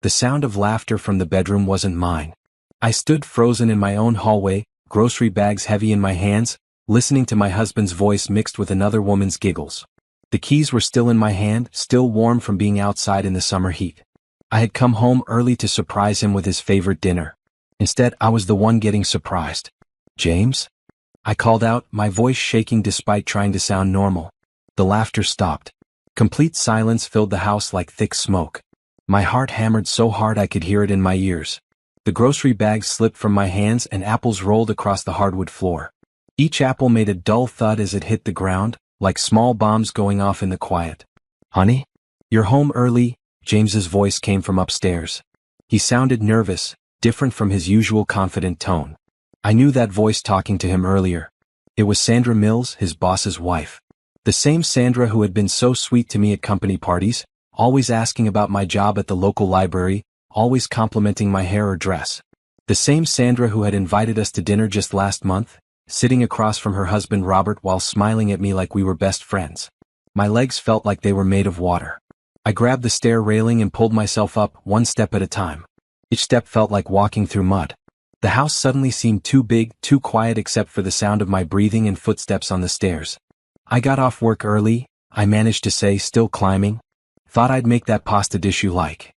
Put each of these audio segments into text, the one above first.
The sound of laughter from the bedroom wasn't mine. I stood frozen in my own hallway, grocery bags heavy in my hands, listening to my husband's voice mixed with another woman's giggles. The keys were still in my hand, still warm from being outside in the summer heat. I had come home early to surprise him with his favorite dinner. Instead, I was the one getting surprised. "James?" I called out, my voice shaking despite trying to sound normal. The laughter stopped. Complete silence filled the house like thick smoke. My heart hammered so hard I could hear it in my ears. The grocery bags slipped from my hands and apples rolled across the hardwood floor. Each apple made a dull thud as it hit the ground, like small bombs going off in the quiet. "Honey? You're home early?" James's voice came from upstairs. He sounded nervous, different from his usual confident tone. I knew that voice talking to him earlier. It was Sandra Mills, his boss's wife. The same Sandra who had been so sweet to me at company parties, always asking about my job at the local library, always complimenting my hair or dress. The same Sandra who had invited us to dinner just last month, sitting across from her husband Robert while smiling at me like we were best friends. My legs felt like they were made of water. I grabbed the stair railing and pulled myself up, one step at a time. Each step felt like walking through mud. The house suddenly seemed too big, too quiet except for the sound of my breathing and footsteps on the stairs. "I got off work early," I managed to say, still climbing. "Thought I'd make that pasta dish you like."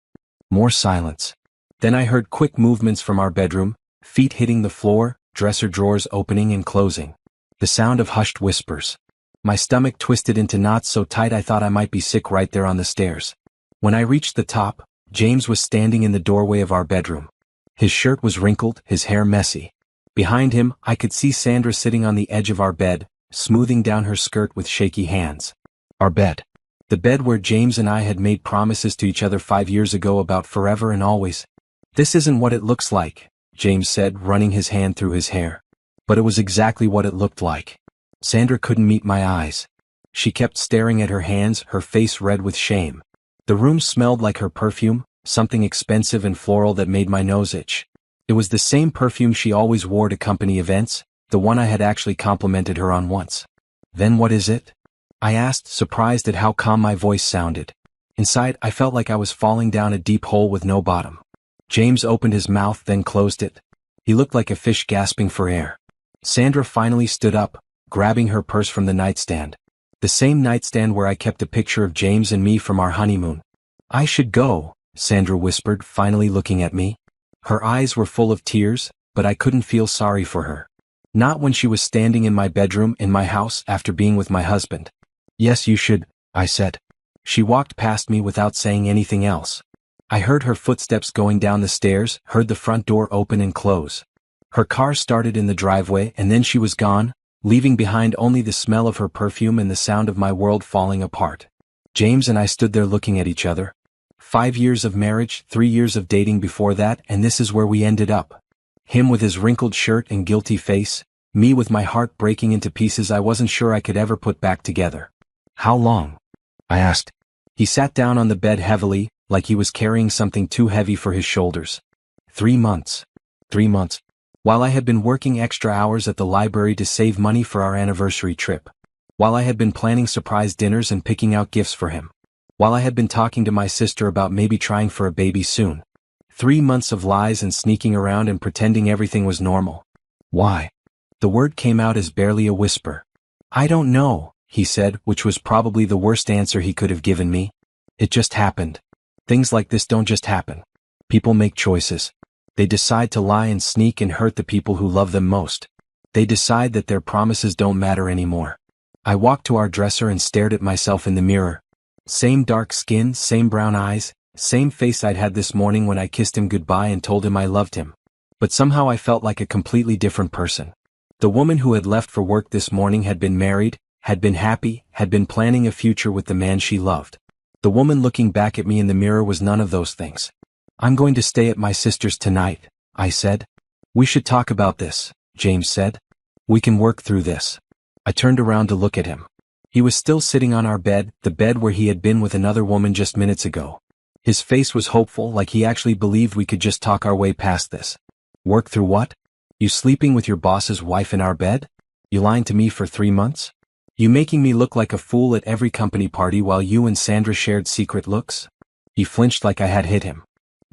More silence. Then I heard quick movements from our bedroom, feet hitting the floor, dresser drawers opening and closing. The sound of hushed whispers. My stomach twisted into knots so tight I thought I might be sick right there on the stairs. When I reached the top, James was standing in the doorway of our bedroom. His shirt was wrinkled, his hair messy. Behind him, I could see Sandra sitting on the edge of our bed, smoothing down her skirt with shaky hands. Our bed. The bed where James and I had made promises to each other 5 years ago about forever and always. "This isn't what it looks like," James said, running his hand through his hair. But it was exactly what it looked like. Sandra couldn't meet my eyes. She kept staring at her hands, her face red with shame. The room smelled like her perfume, something expensive and floral that made my nose itch. It was the same perfume she always wore to company events, the one I had actually complimented her on once. "Then what is it?" I asked, surprised at how calm my voice sounded. Inside, I felt like I was falling down a deep hole with no bottom. James opened his mouth, then closed it. He looked like a fish gasping for air. Sandra finally stood up, grabbing her purse from the nightstand. The same nightstand where I kept a picture of James and me from our honeymoon. "I should go," Sandra whispered, finally looking at me. Her eyes were full of tears, but I couldn't feel sorry for her. Not when she was standing in my bedroom in my house after being with my husband. "Yes, you should," I said. She walked past me without saying anything else. I heard her footsteps going down the stairs, heard the front door open and close. Her car started in the driveway and then she was gone, leaving behind only the smell of her perfume and the sound of my world falling apart. James and I stood there looking at each other. 5 years of marriage, 3 years of dating before that, and this is where we ended up. Him with his wrinkled shirt and guilty face, me with my heart breaking into pieces I wasn't sure I could ever put back together. "How long?" I asked. He sat down on the bed heavily, like he was carrying something too heavy for his shoulders. 3 months. 3 months. While I had been working extra hours at the library to save money for our anniversary trip. While I had been planning surprise dinners and picking out gifts for him. While I had been talking to my sister about maybe trying for a baby soon. 3 months of lies and sneaking around and pretending everything was normal. "Why?" The word came out as barely a whisper. "I don't know," he said, which was probably the worst answer he could have given me. "It just happened. Things like this don't just happen. People make choices. They decide to lie and sneak and hurt the people who love them most. They decide that their promises don't matter anymore." I walked to our dresser and stared at myself in the mirror. Same dark skin, same brown eyes, same face I'd had this morning when I kissed him goodbye and told him I loved him. But somehow I felt like a completely different person. The woman who had left for work this morning had been married, had been happy, had been planning a future with the man she loved. The woman looking back at me in the mirror was none of those things. "I'm going to stay at my sister's tonight," I said. "We should talk about this," James said. "We can work through this." I turned around to look at him. He was still sitting on our bed, the bed where he had been with another woman just minutes ago. His face was hopeful, like he actually believed we could just talk our way past this. "Work through what? You sleeping with your boss's wife in our bed? You lying to me for 3 months? You making me look like a fool at every company party while you and Sandra shared secret looks?" He flinched like I had hit him.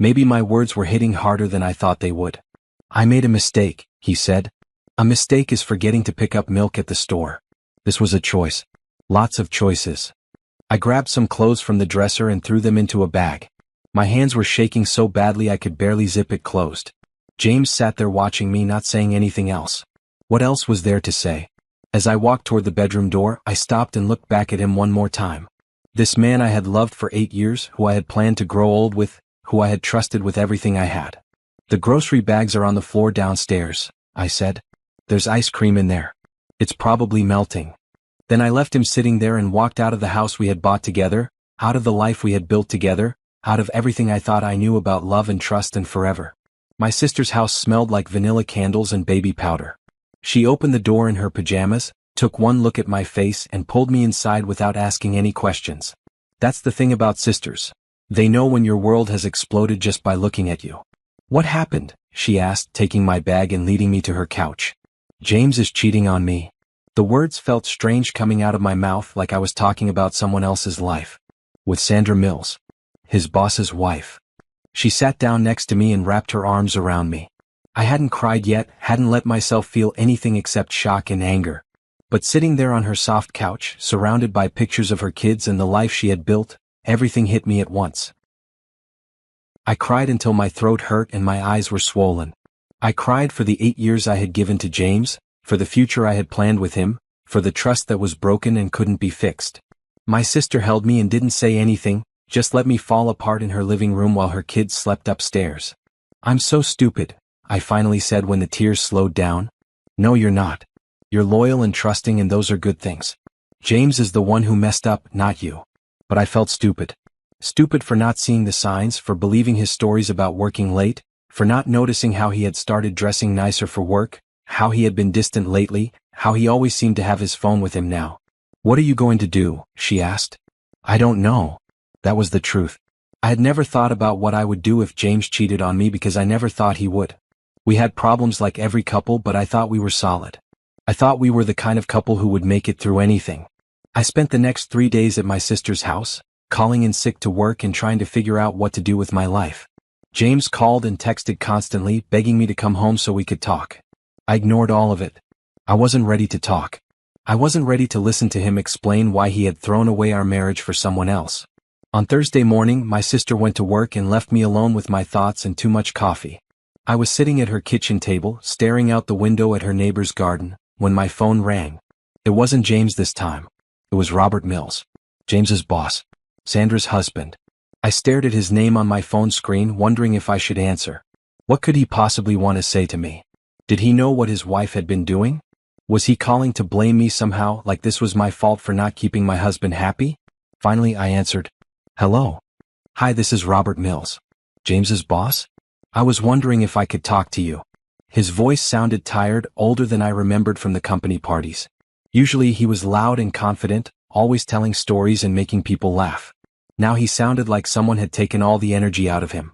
Maybe my words were hitting harder than I thought they would. "I made a mistake," he said. "A mistake is forgetting to pick up milk at the store." This was a choice. Lots of choices. I grabbed some clothes from the dresser and threw them into a bag. My hands were shaking so badly I could barely zip it closed. James sat there watching me, not saying anything else. What else was there to say? As I walked toward the bedroom door, I stopped and looked back at him one more time. This man I had loved for 8 years, who I had planned to grow old with, who I had trusted with everything I had. "The grocery bags are on the floor downstairs," I said. "There's ice cream in there. It's probably melting." Then I left him sitting there and walked out of the house we had bought together, out of the life we had built together, out of everything I thought I knew about love and trust and forever. My sister's house smelled like vanilla candles and baby powder. She opened the door in her pajamas, took one look at my face and pulled me inside without asking any questions. That's the thing about sisters. They know when your world has exploded just by looking at you. "What happened?" she asked, taking my bag and leading me to her couch. "James is cheating on me." The words felt strange coming out of my mouth, like I was talking about someone else's life. "With Sandra Mills, his boss's wife." She sat down next to me and wrapped her arms around me. I hadn't cried yet, hadn't let myself feel anything except shock and anger. But sitting there on her soft couch, surrounded by pictures of her kids and the life she had built, everything hit me at once. I cried until my throat hurt and my eyes were swollen. I cried for the 8 years I had given to James, for the future I had planned with him, for the trust that was broken and couldn't be fixed. My sister held me and didn't say anything, just let me fall apart in her living room while her kids slept upstairs. "I'm so stupid," I finally said when the tears slowed down. "No, you're not. You're loyal and trusting, and those are good things. James is the one who messed up, not you." But I felt stupid. Stupid for not seeing the signs, for believing his stories about working late, for not noticing how he had started dressing nicer for work, how he had been distant lately, how he always seemed to have his phone with him now. "What are you going to do?" she asked. "I don't know." That was the truth. I had never thought about what I would do if James cheated on me because I never thought he would. We had problems like every couple, but I thought we were solid. I thought we were the kind of couple who would make it through anything. I spent the next 3 days at my sister's house, calling in sick to work and trying to figure out what to do with my life. James called and texted constantly, begging me to come home so we could talk. I ignored all of it. I wasn't ready to talk. I wasn't ready to listen to him explain why he had thrown away our marriage for someone else. On Thursday morning, my sister went to work and left me alone with my thoughts and too much coffee. I was sitting at her kitchen table, staring out the window at her neighbor's garden, when my phone rang. It wasn't James this time. It was Robert Mills, James's boss, Sandra's husband. I stared at his name on my phone screen, wondering if I should answer. What could he possibly want to say to me? Did he know what his wife had been doing? Was he calling to blame me somehow, like this was my fault for not keeping my husband happy? Finally, I answered, "Hello. Hi, this is Robert Mills, James's boss. I was wondering if I could talk to you." His voice sounded tired, older than I remembered from the company parties. Usually he was loud and confident, always telling stories and making people laugh. Now he sounded like someone had taken all the energy out of him.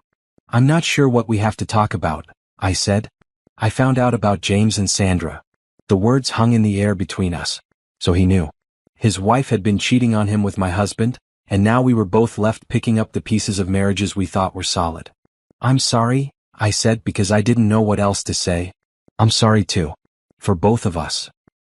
"I'm not sure what we have to talk about," I said. "I found out about James and Sandra." The words hung in the air between us. So he knew. His wife had been cheating on him with my husband, and now we were both left picking up the pieces of marriages we thought were solid. "I'm sorry," I said, because I didn't know what else to say. "I'm sorry too. For both of us."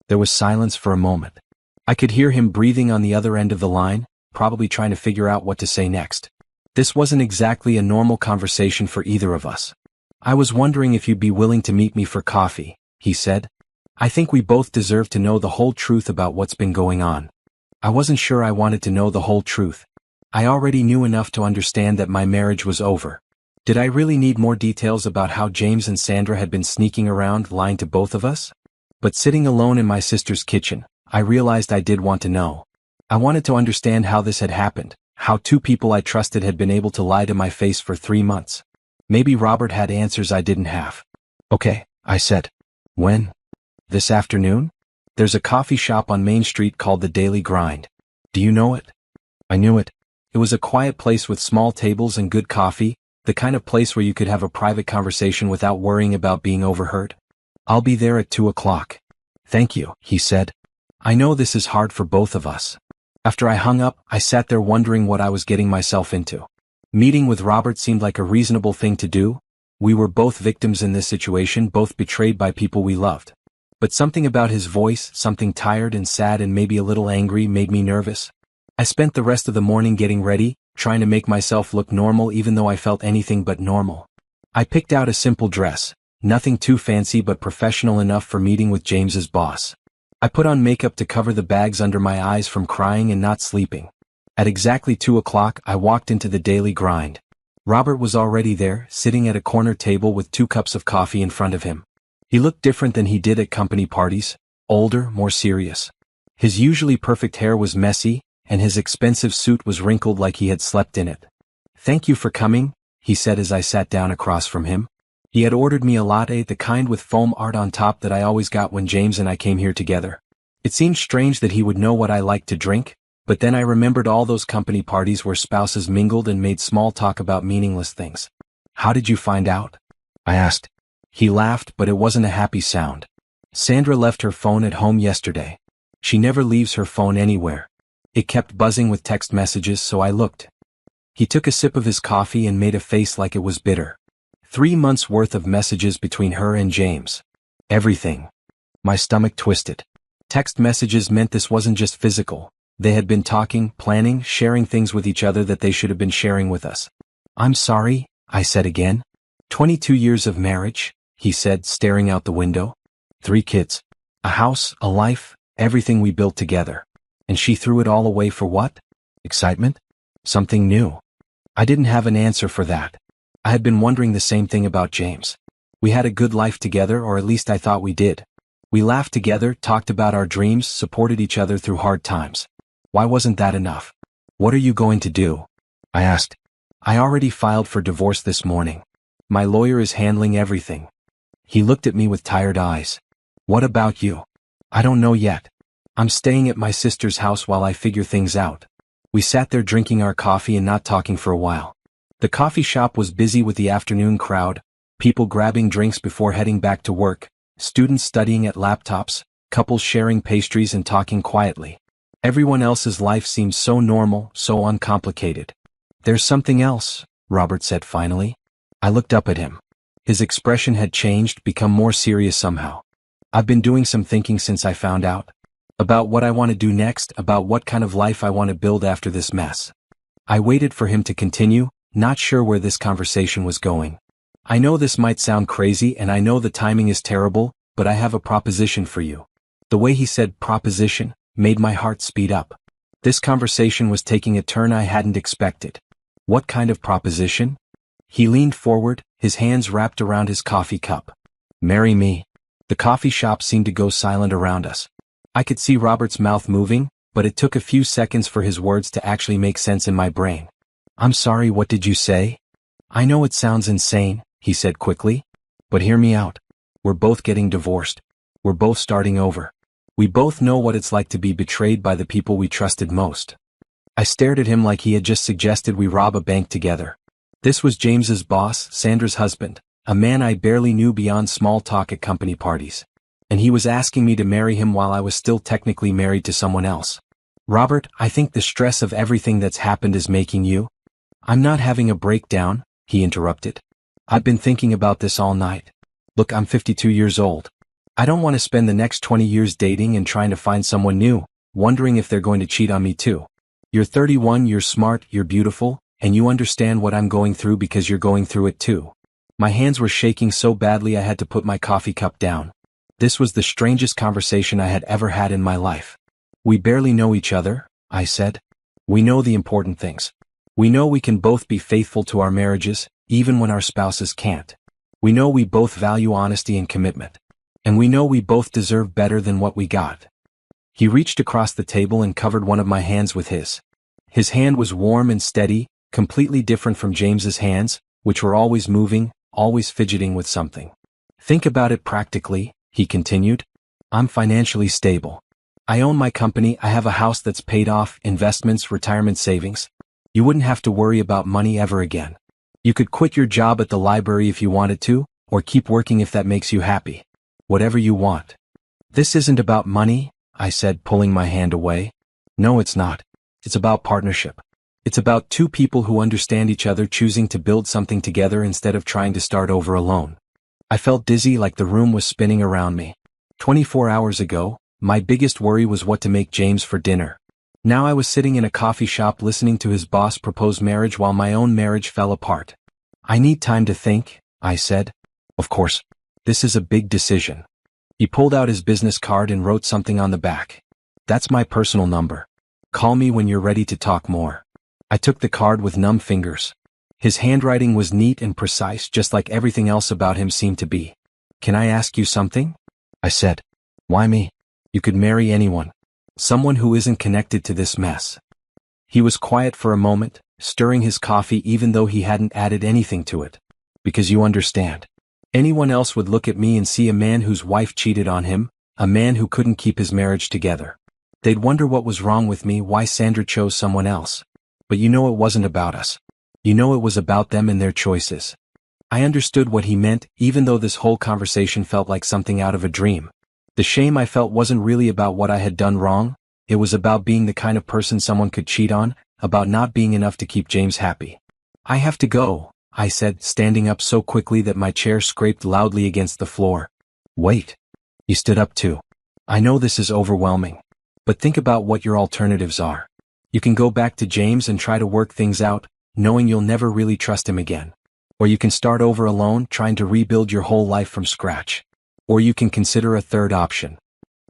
There was silence for a moment. I could hear him breathing on the other end of the line, probably trying to figure out what to say next. This wasn't exactly a normal conversation for either of us. "I was wondering if you'd be willing to meet me for coffee," he said. "I think we both deserve to know the whole truth about what's been going on." I wasn't sure I wanted to know the whole truth. I already knew enough to understand that my marriage was over. Did I really need more details about how James and Sandra had been sneaking around, lying to both of us? But sitting alone in my sister's kitchen, I realized I did want to know. I wanted to understand how this had happened, how two people I trusted had been able to lie to my face for 3 months. Maybe Robert had answers I didn't have. "Okay," I said. "When? This afternoon? There's a coffee shop on Main Street called the Daily Grind. Do you know it?" I knew it. It was a quiet place with small tables and good coffee, the kind of place where you could have a private conversation without worrying about being overheard. "I'll be there at 2 o'clock. "Thank you," he said. "I know this is hard for both of us." After I hung up, I sat there wondering what I was getting myself into. Meeting with Robert seemed like a reasonable thing to do. We were both victims in this situation, both betrayed by people we loved. But something about his voice, something tired and sad and maybe a little angry, made me nervous. I spent the rest of the morning getting ready, trying to make myself look normal even though I felt anything but normal. I picked out a simple dress, nothing too fancy but professional enough for meeting with James's boss. I put on makeup to cover the bags under my eyes from crying and not sleeping. At exactly 2 o'clock, I walked into the daily grind. Robert was already there, sitting at a corner table with 2 cups of coffee in front of him. He looked different than he did at company parties, older, more serious. His usually perfect hair was messy, and his expensive suit was wrinkled like he had slept in it. "Thank you for coming," he said as I sat down across from him. He had ordered me a latte, the kind with foam art on top that I always got when James and I came here together. It seemed strange that he would know what I liked to drink, but then I remembered all those company parties where spouses mingled and made small talk about meaningless things. "How did you find out?" I asked. He laughed, but it wasn't a happy sound. "Sandra left her phone at home yesterday. She never leaves her phone anywhere. It kept buzzing with text messages, so I looked." He took a sip of his coffee and made a face like it was bitter. 3 months worth of messages between her and James. Everything. My stomach twisted. Text messages meant this wasn't just physical. They had been talking, planning, sharing things with each other that they should have been sharing with us. "I'm sorry," I said again. 22 years of marriage, he said, staring out the window. 3 kids. A house, a life, everything we built together. And she threw it all away for what? Excitement? Something new. I didn't have an answer for that. I had been wondering the same thing about James. We had a good life together, or at least I thought we did. We laughed together, talked about our dreams, supported each other through hard times. Why wasn't that enough? "What are you going to do?" I asked. "I already filed for divorce this morning. My lawyer is handling everything." He looked at me with tired eyes. "What about you?" "I don't know yet. I'm staying at my sister's house while I figure things out." We sat there drinking our coffee and not talking for a while. The coffee shop was busy with the afternoon crowd, people grabbing drinks before heading back to work, students studying at laptops, couples sharing pastries and talking quietly. Everyone else's life seemed so normal, so uncomplicated. "There's something else," Robert said finally. I looked up at him. His expression had changed, become more serious somehow. "I've been doing some thinking since I found out. About what I want to do next, about what kind of life I want to build after this mess." I waited for him to continue, not sure where this conversation was going. "I know this might sound crazy and I know the timing is terrible, but I have a proposition for you." The way he said proposition made my heart speed up. This conversation was taking a turn I hadn't expected. "What kind of proposition?" He leaned forward, his hands wrapped around his coffee cup. "Marry me." The coffee shop seemed to go silent around us. I could see Robert's mouth moving, but it took a few seconds for his words to actually make sense in my brain. "I'm sorry, what did you say?" "I know it sounds insane," he said quickly. "But hear me out. We're both getting divorced. We're both starting over. We both know what it's like to be betrayed by the people we trusted most." I stared at him like he had just suggested we rob a bank together. This was James's boss, Sandra's husband, a man I barely knew beyond small talk at company parties. And he was asking me to marry him while I was still technically married to someone else. "Robert, I think the stress of everything that's happened is making you—" "I'm not having a breakdown," he interrupted. "I've been thinking about this all night. Look, I'm 52 years old. I don't want to spend the next 20 years dating and trying to find someone new, wondering if they're going to cheat on me too. You're 31, you're smart, you're beautiful, and you understand what I'm going through because you're going through it too." My hands were shaking so badly I had to put my coffee cup down. This was the strangest conversation I had ever had in my life. "We barely know each other," I said. "We know the important things. We know we can both be faithful to our marriages, even when our spouses can't. We know we both value honesty and commitment. And we know we both deserve better than what we got." He reached across the table and covered one of my hands with his. His hand was warm and steady, completely different from James's hands, which were always moving, always fidgeting with something. "Think about it practically," he continued. "I'm financially stable. I own my company, I have a house that's paid off, investments, retirement savings. You wouldn't have to worry about money ever again. You could quit your job at the library if you wanted to, or keep working if that makes you happy. Whatever you want." "This isn't about money," I said, pulling my hand away. "No, it's not. It's about partnership. It's about two people who understand each other choosing to build something together instead of trying to start over alone. I felt dizzy, like the room was spinning around me. 24 hours ago, my biggest worry was what to make James for dinner. Now I was sitting in a coffee shop listening to his boss propose marriage while my own marriage fell apart. "I need time to think," I said. "Of course. This is a big decision." He pulled out his business card and wrote something on the back. "That's my personal number. Call me when you're ready to talk more." I took the card with numb fingers. His handwriting was neat and precise, just like everything else about him seemed to be. "Can I ask you something?" I said. "Why me? You could marry anyone. Someone who isn't connected to this mess." He was quiet for a moment, stirring his coffee even though he hadn't added anything to it. "Because you understand. Anyone else would look at me and see a man whose wife cheated on him, a man who couldn't keep his marriage together. They'd wonder what was wrong with me, why Sandra chose someone else. But you know it wasn't about us. You know it was about them and their choices." I understood what he meant, even though this whole conversation felt like something out of a dream. The shame I felt wasn't really about what I had done wrong, it was about being the kind of person someone could cheat on, about not being enough to keep James happy. "I have to go," I said, standing up so quickly that my chair scraped loudly against the floor. "Wait." He stood up too. "I know this is overwhelming. But think about what your alternatives are. You can go back to James and try to work things out, knowing you'll never really trust him again. Or you can start over alone, trying to rebuild your whole life from scratch. Or you can consider a third option."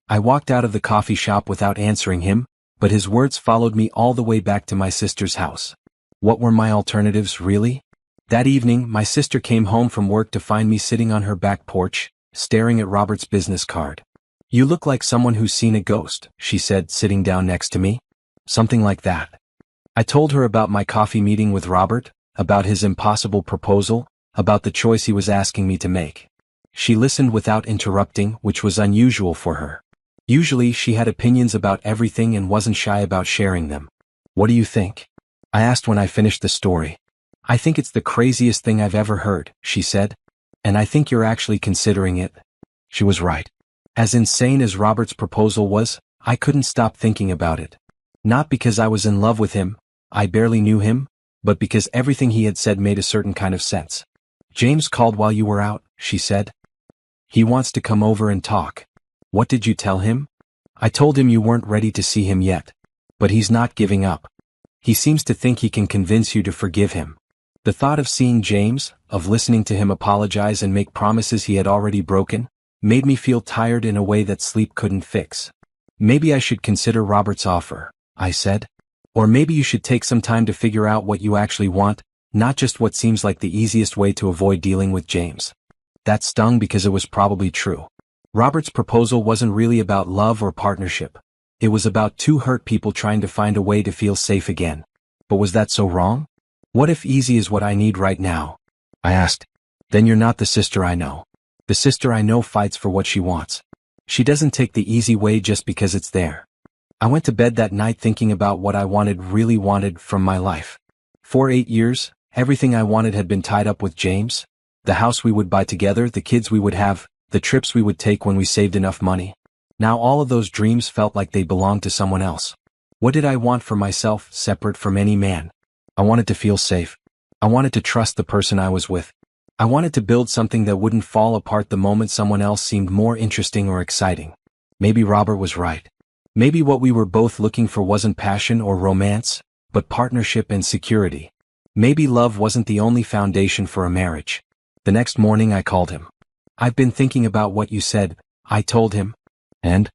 I walked out of the coffee shop without answering him, but his words followed me all the way back to my sister's house. What were my alternatives, really? That evening, my sister came home from work to find me sitting on her back porch, staring at Robert's business card. "You look like someone who's seen a ghost," she said, sitting down next to me. "Something like that." I told her about my coffee meeting with Robert, about his impossible proposal, about the choice he was asking me to make. She listened without interrupting, which was unusual for her. Usually she had opinions about everything and wasn't shy about sharing them. "What do you think?" I asked when I finished the story. "I think it's the craziest thing I've ever heard," she said. "And I think you're actually considering it." She was right. As insane as Robert's proposal was, I couldn't stop thinking about it. Not because I was in love with him, I barely knew him, but because everything he had said made a certain kind of sense. "James called while you were out," she said. "He wants to come over and talk." "What did you tell him?" "I told him you weren't ready to see him yet. But he's not giving up. He seems to think he can convince you to forgive him." The thought of seeing James, of listening to him apologize and make promises he had already broken, made me feel tired in a way that sleep couldn't fix. "Maybe I should consider Robert's offer," I said. "Or maybe you should take some time to figure out what you actually want, not just what seems like the easiest way to avoid dealing with James." That stung because it was probably true. Robert's proposal wasn't really about love or partnership. It was about two hurt people trying to find a way to feel safe again. But was that so wrong? What if easy is what I need right now? I asked. "Then you're not the sister I know. The sister I know fights for what she wants. She doesn't take the easy way just because it's there." I went to bed that night thinking about what I really wanted from my life. For 8 years, everything I wanted had been tied up with James. The house we would buy together, the kids we would have, the trips we would take when we saved enough money. Now all of those dreams felt like they belonged to someone else. What did I want for myself, separate from any man? I wanted to feel safe. I wanted to trust the person I was with. I wanted to build something that wouldn't fall apart the moment someone else seemed more interesting or exciting. Maybe Robert was right. Maybe what we were both looking for wasn't passion or romance, but partnership and security. Maybe love wasn't the only foundation for a marriage. The next morning I called him. "I've been thinking about what you said," I told him. "And?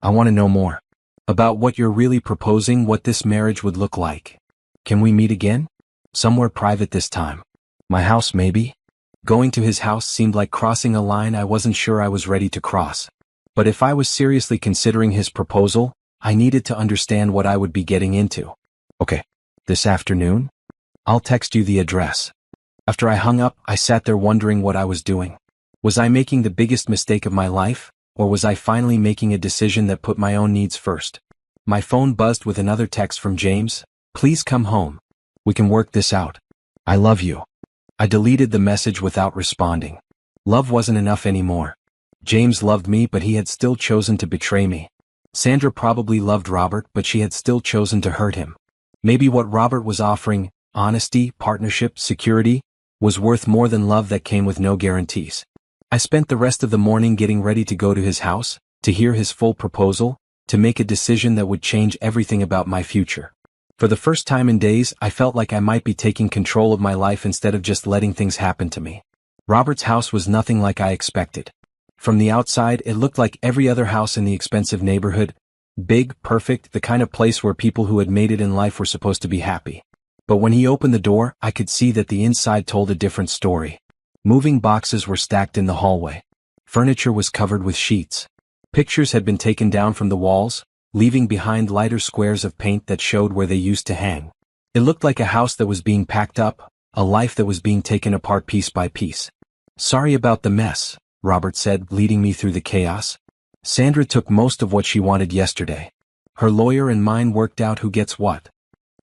I want to know more. About what you're really proposing, what this marriage would look like. Can we meet again? Somewhere private this time. My house maybe?" Going to his house seemed like crossing a line I wasn't sure I was ready to cross. But if I was seriously considering his proposal, I needed to understand what I would be getting into. "Okay. This afternoon? I'll text you the address." After I hung up, I sat there wondering what I was doing. Was I making the biggest mistake of my life, or was I finally making a decision that put my own needs first? My phone buzzed with another text from James. "Please come home. We can work this out. I love you." I deleted the message without responding. Love wasn't enough anymore. James loved me, but he had still chosen to betray me. Sandra probably loved Robert, but she had still chosen to hurt him. Maybe what Robert was offering, honesty, partnership, security, was worth more than love that came with no guarantees. I spent the rest of the morning getting ready to go to his house, to hear his full proposal, to make a decision that would change everything about my future. For the first time in days, I felt like I might be taking control of my life instead of just letting things happen to me. Robert's house was nothing like I expected. From the outside, it looked like every other house in the expensive neighborhood. Big, perfect, the kind of place where people who had made it in life were supposed to be happy. But when he opened the door, I could see that the inside told a different story. Moving boxes were stacked in the hallway. Furniture was covered with sheets. Pictures had been taken down from the walls, leaving behind lighter squares of paint that showed where they used to hang. It looked like a house that was being packed up, a life that was being taken apart piece by piece. "Sorry about the mess," Robert said, leading me through the chaos. "Sandra took most of what she wanted yesterday. Her lawyer and mine worked out who gets what."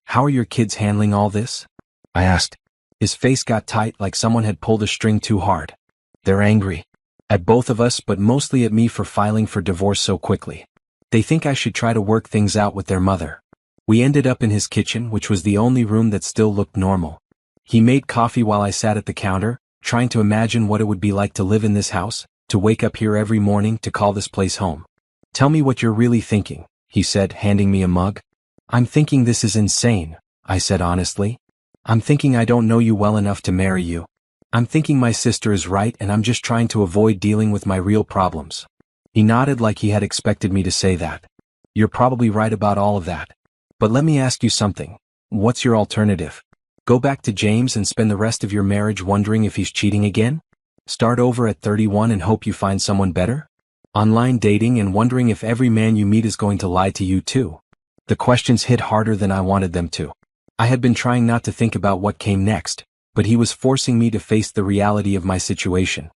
"How are your kids handling all this?" I asked. His face got tight like someone had pulled a string too hard. "They're angry. At both of us, but mostly at me for filing for divorce so quickly. They think I should try to work things out with their mother." We ended up in his kitchen, which was the only room that still looked normal. He made coffee while I sat at the counter, trying to imagine what it would be like to live in this house, to wake up here every morning, to call this place home. "Tell me what you're really thinking," he said, handing me a mug. "I'm thinking this is insane," I said honestly. "I'm thinking I don't know you well enough to marry you. I'm thinking my sister is right and I'm just trying to avoid dealing with my real problems." He nodded like he had expected me to say that. "You're probably right about all of that. But let me ask you something. What's your alternative? Go back to James and spend the rest of your marriage wondering if he's cheating again? Start over at 31 and hope you find someone better? Online dating and wondering if every man you meet is going to lie to you too?" The questions hit harder than I wanted them to. I had been trying not to think about what came next, but he was forcing me to face the reality of my situation.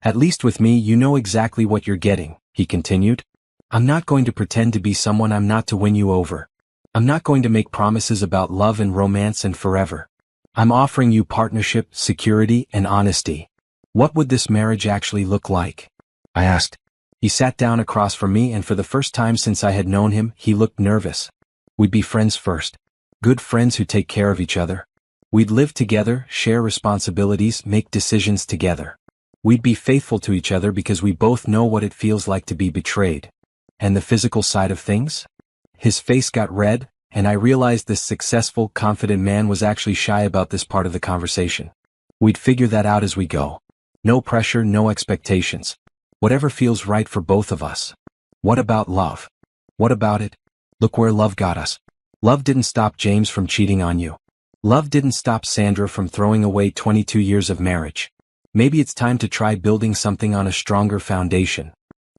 "At least with me you know exactly what you're getting," he continued. "I'm not going to pretend to be someone I'm not to win you over. I'm not going to make promises about love and romance and forever. I'm offering you partnership, security, and honesty. What would this marriage actually look like?" I asked. He sat down across from me and for the first time since I had known him, he looked nervous. "We'd be friends first. Good friends who take care of each other. We'd live together, share responsibilities, make decisions together. We'd be faithful to each other because we both know what it feels like to be betrayed." "And the physical side of things?" His face got red, and I realized this successful, confident man was actually shy about this part of the conversation. "We'd figure that out as we go. No pressure, no expectations. Whatever feels right for both of us." "What about love? What about it? Look where love got us. Love didn't stop James from cheating on you. Love didn't stop Sandra from throwing away 22 years of marriage. Maybe it's time to try building something on a stronger foundation."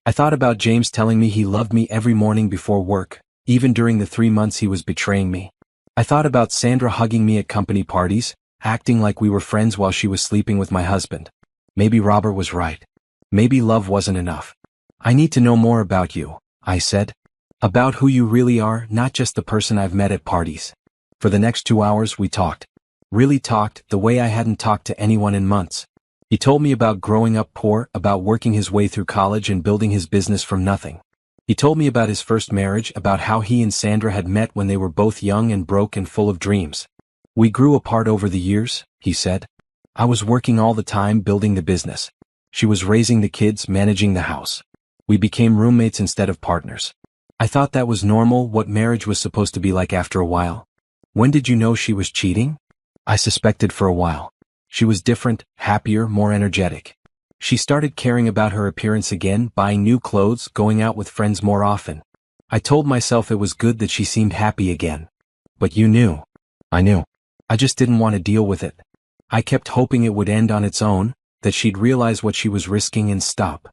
I thought about James telling me he loved me every morning before work, even during the 3 months he was betraying me. I thought about Sandra hugging me at company parties, acting like we were friends while she was sleeping with my husband. Maybe Robert was right. Maybe love wasn't enough. "I need to know more about you," I said. "About who you really are, not just the person I've met at parties." For the next 2 hours we talked. Really talked, the way I hadn't talked to anyone in months. He told me about growing up poor, about working his way through college and building his business from nothing. He told me about his first marriage, about how he and Sandra had met when they were both young and broke and full of dreams. "We grew apart over the years," he said. "I was working all the time building the business. She was raising the kids, managing the house. We became roommates instead of partners. I thought that was normal, what marriage was supposed to be like after a while." "When did you know she was cheating?" "I suspected for a while. She was different, happier, more energetic. She started caring about her appearance again, buying new clothes, going out with friends more often. I told myself it was good that she seemed happy again." "But you knew." "I knew. I just didn't want to deal with it. I kept hoping it would end on its own, that she'd realize what she was risking and stop.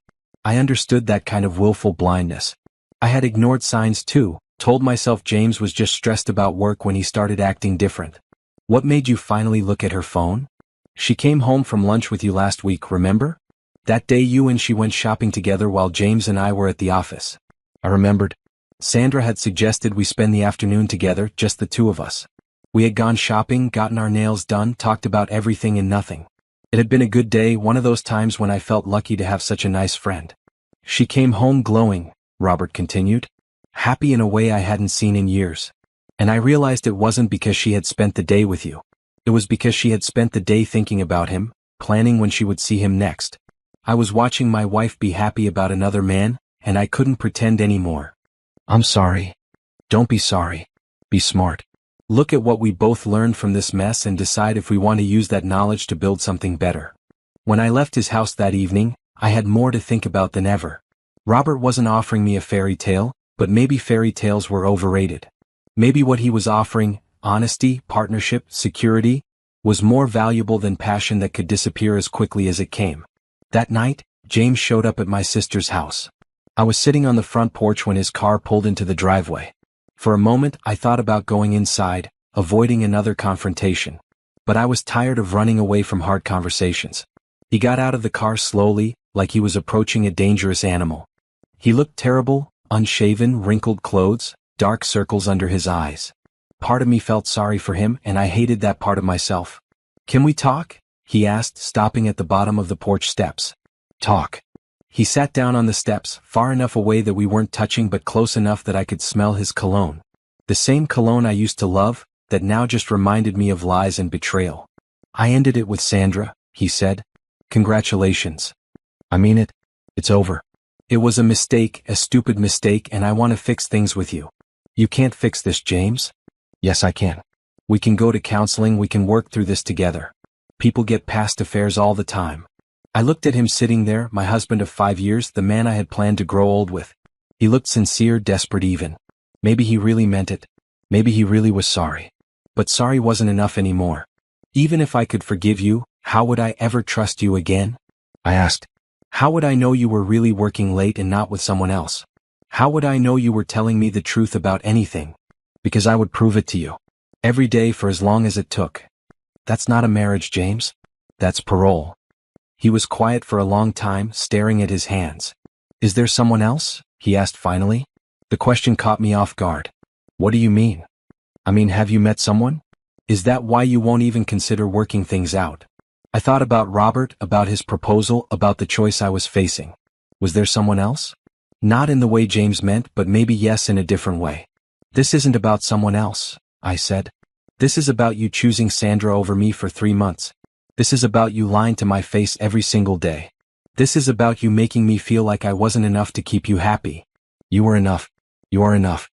I understood that kind of willful blindness. I had ignored signs too, told myself James was just stressed about work when he started acting different." "What made you finally look at her phone?" "She came home from lunch with you last week, remember? That day you and she went shopping together while James and I were at the office." I remembered. Sandra had suggested we spend the afternoon together, just the two of us. We had gone shopping, gotten our nails done, talked about everything and nothing. It had been a good day, one of those times when I felt lucky to have such a nice friend. "She came home glowing," Robert continued. "Happy in a way I hadn't seen in years. And I realized it wasn't because she had spent the day with you. It was because she had spent the day thinking about him, planning when she would see him next. I was watching my wife be happy about another man, and I couldn't pretend anymore. I'm sorry. Don't be sorry. Be smart. Look at what we both learned from this mess and decide if we want to use that knowledge to build something better. When I left his house that evening, I had more to think about than ever. Robert wasn't offering me a fairy tale, but maybe fairy tales were overrated. Maybe what he was offering, honesty, partnership, security, was more valuable than passion that could disappear as quickly as it came. That night, James showed up at my sister's house. I was sitting on the front porch when his car pulled into the driveway. For a moment, I thought about going inside, avoiding another confrontation. But I was tired of running away from hard conversations. He got out of the car slowly, like he was approaching a dangerous animal. He looked terrible, unshaven, wrinkled clothes, dark circles under his eyes. Part of me felt sorry for him, and I hated that part of myself. Can we talk? He asked, stopping at the bottom of the porch steps. Talk. He sat down on the steps, far enough away that we weren't touching but close enough that I could smell his cologne. The same cologne I used to love, that now just reminded me of lies and betrayal. I ended it with Sandra, he said. Congratulations. I mean it. It's over. It was a mistake, a stupid mistake, and I want to fix things with you. You can't fix this, James. Yes, I can. We can go to counseling, we can work through this together. People get past affairs all the time. I looked at him sitting there, my husband of 5 years, the man I had planned to grow old with. He looked sincere, desperate even. Maybe he really meant it. Maybe he really was sorry. But sorry wasn't enough anymore. Even if I could forgive you, how would I ever trust you again? I asked. How would I know you were really working late and not with someone else? How would I know you were telling me the truth about anything? Because I would prove it to you. Every day for as long as it took. That's not a marriage, James. That's parole. He was quiet for a long time, staring at his hands. Is there someone else? He asked finally. The question caught me off guard. What do you mean? I mean, have you met someone? Is that why you won't even consider working things out? I thought about Robert, about his proposal, about the choice I was facing. Was there someone else? Not in the way James meant, but maybe yes in a different way. This isn't about someone else, I said. This is about you choosing Sandra over me for 3 months. This is about you lying to my face every single day. This is about you making me feel like I wasn't enough to keep you happy. You were enough. You are enough.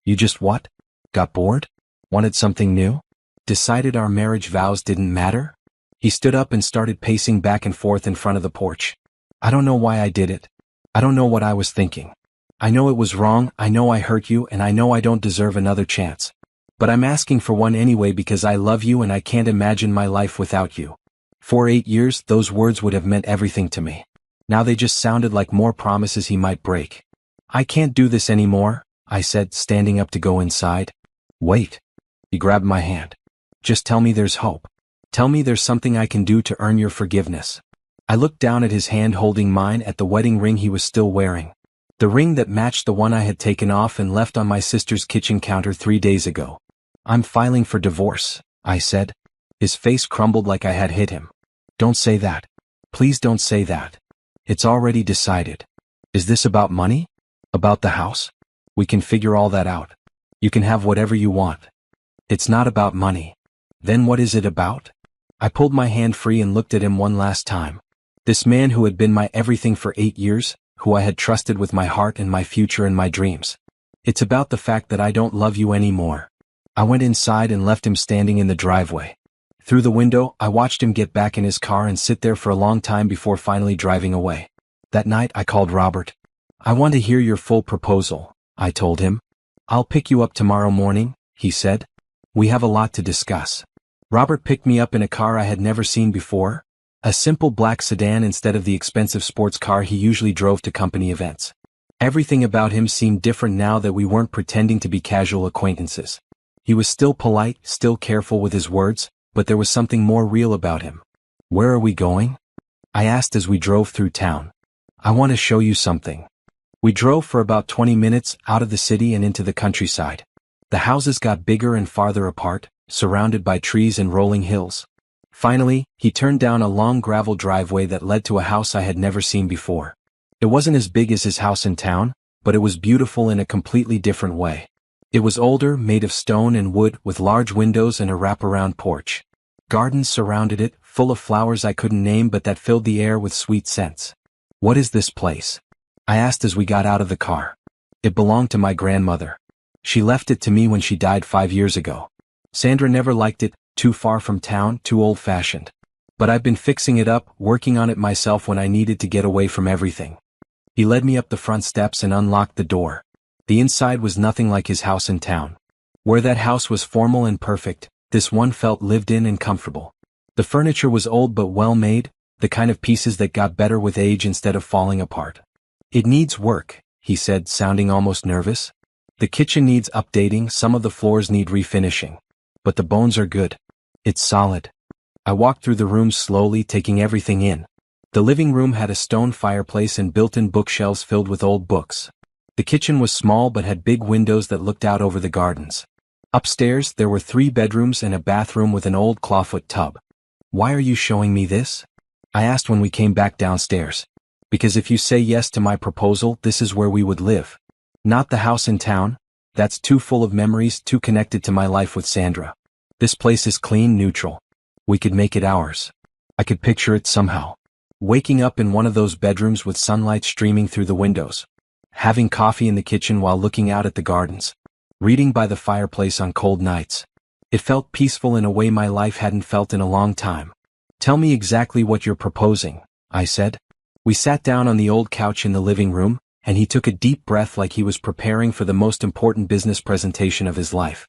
You just what? Got bored? Wanted something new? Decided our marriage vows didn't matter? He stood up and started pacing back and forth in front of the porch. I don't know why I did it. I don't know what I was thinking. I know it was wrong, I know I hurt you, and I know I don't deserve another chance. But I'm asking for one anyway because I love you and I can't imagine my life without you. For 8 years, those words would have meant everything to me. Now they just sounded like more promises he might break. I can't do this anymore, I said, standing up to go inside. Wait. He grabbed my hand. Just tell me there's hope. Tell me there's something I can do to earn your forgiveness. I looked down at his hand holding mine, at the wedding ring he was still wearing. The ring that matched the one I had taken off and left on my sister's kitchen counter 3 days ago. I'm filing for divorce, I said. His face crumbled like I had hit him. Don't say that. Please don't say that. It's already decided. Is this about money? About the house? We can figure all that out. You can have whatever you want. It's not about money. Then what is it about? I pulled my hand free and looked at him one last time. This man who had been my everything for 8 years, who I had trusted with my heart and my future and my dreams. It's about the fact that I don't love you anymore. I went inside and left him standing in the driveway. Through the window, I watched him get back in his car and sit there for a long time before finally driving away. That night, I called Robert. I want to hear your full proposal, I told him. I'll pick you up tomorrow morning, he said. We have a lot to discuss. Robert picked me up in a car I had never seen before. A simple black sedan instead of the expensive sports car he usually drove to company events. Everything about him seemed different now that we weren't pretending to be casual acquaintances. He was still polite, still careful with his words, but there was something more real about him. Where are we going? I asked as we drove through town. I want to show you something. We drove for about 20 minutes out of the city and into the countryside. The houses got bigger and farther apart, surrounded by trees and rolling hills. Finally, he turned down a long gravel driveway that led to a house I had never seen before. It wasn't as big as his house in town, but it was beautiful in a completely different way. It was older, made of stone and wood, with large windows and a wraparound porch. Gardens surrounded it, full of flowers I couldn't name but that filled the air with sweet scents. "What is this place?" I asked as we got out of the car. "It belonged to my grandmother. She left it to me when she died 5 years ago. Sandra never liked it, too far from town, too old-fashioned. But I've been fixing it up, working on it myself when I needed to get away from everything." He led me up the front steps and unlocked the door. The inside was nothing like his house in town. Where that house was formal and perfect, this one felt lived in and comfortable. The furniture was old but well made, the kind of pieces that got better with age instead of falling apart. "It needs work," he said, sounding almost nervous. "The kitchen needs updating, some of the floors need refinishing. But the bones are good. It's solid." I walked through the rooms slowly, taking everything in. The living room had a stone fireplace and built-in bookshelves filled with old books. The kitchen was small but had big windows that looked out over the gardens. Upstairs, there were 3 bedrooms and a bathroom with an old clawfoot tub. "Why are you showing me this?" I asked when we came back downstairs. "Because if you say yes to my proposal, this is where we would live. Not the house in town. That's too full of memories, too connected to my life with Sandra. This place is clean, neutral. We could make it ours." I could picture it somehow. Waking up in one of those bedrooms with sunlight streaming through the windows. Having coffee in the kitchen while looking out at the gardens. Reading by the fireplace on cold nights. It felt peaceful in a way my life hadn't felt in a long time. "Tell me exactly what you're proposing," I said. We sat down on the old couch in the living room, and he took a deep breath like he was preparing for the most important business presentation of his life.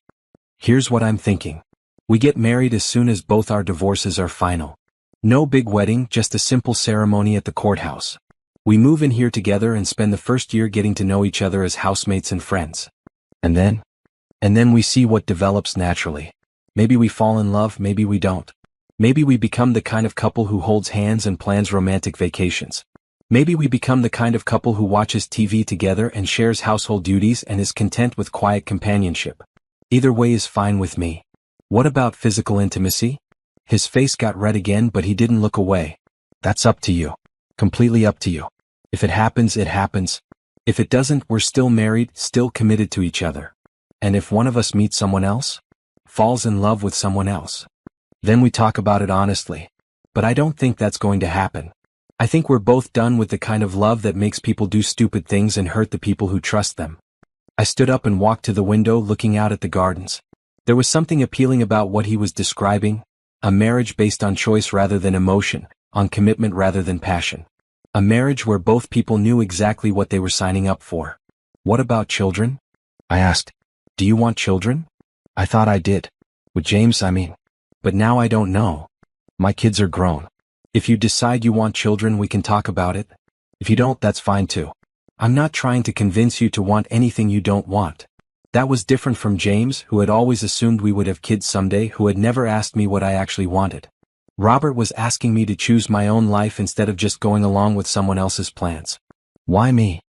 "Here's what I'm thinking. We get married as soon as both our divorces are final. No big wedding, just a simple ceremony at the courthouse. We move in here together and spend the first year getting to know each other as housemates and friends. And then? And then we see what develops naturally. Maybe we fall in love, maybe we don't. Maybe we become the kind of couple who holds hands and plans romantic vacations. Maybe we become the kind of couple who watches TV together and shares household duties and is content with quiet companionship. Either way is fine with me. What about physical intimacy?" His face got red again, but he didn't look away. "That's up to you. Completely up to you. If it happens, it happens. If it doesn't, we're still married, still committed to each other. And if one of us meets someone else? Falls in love with someone else? Then we talk about it honestly. But I don't think that's going to happen. I think we're both done with the kind of love that makes people do stupid things and hurt the people who trust them." I stood up and walked to the window, looking out at the gardens. There was something appealing about what he was describing. A marriage based on choice rather than emotion, on commitment rather than passion. A marriage where both people knew exactly what they were signing up for. "What about children?" I asked. "Do you want children?" "I thought I did. With James, I mean. But now I don't know. My kids are grown. If you decide you want children, we can talk about it. If you don't, that's fine too. I'm not trying to convince you to want anything you don't want." That was different from James, who had always assumed we would have kids someday, who had never asked me what I actually wanted. Robert was asking me to choose my own life instead of just going along with someone else's plans. "Why me?"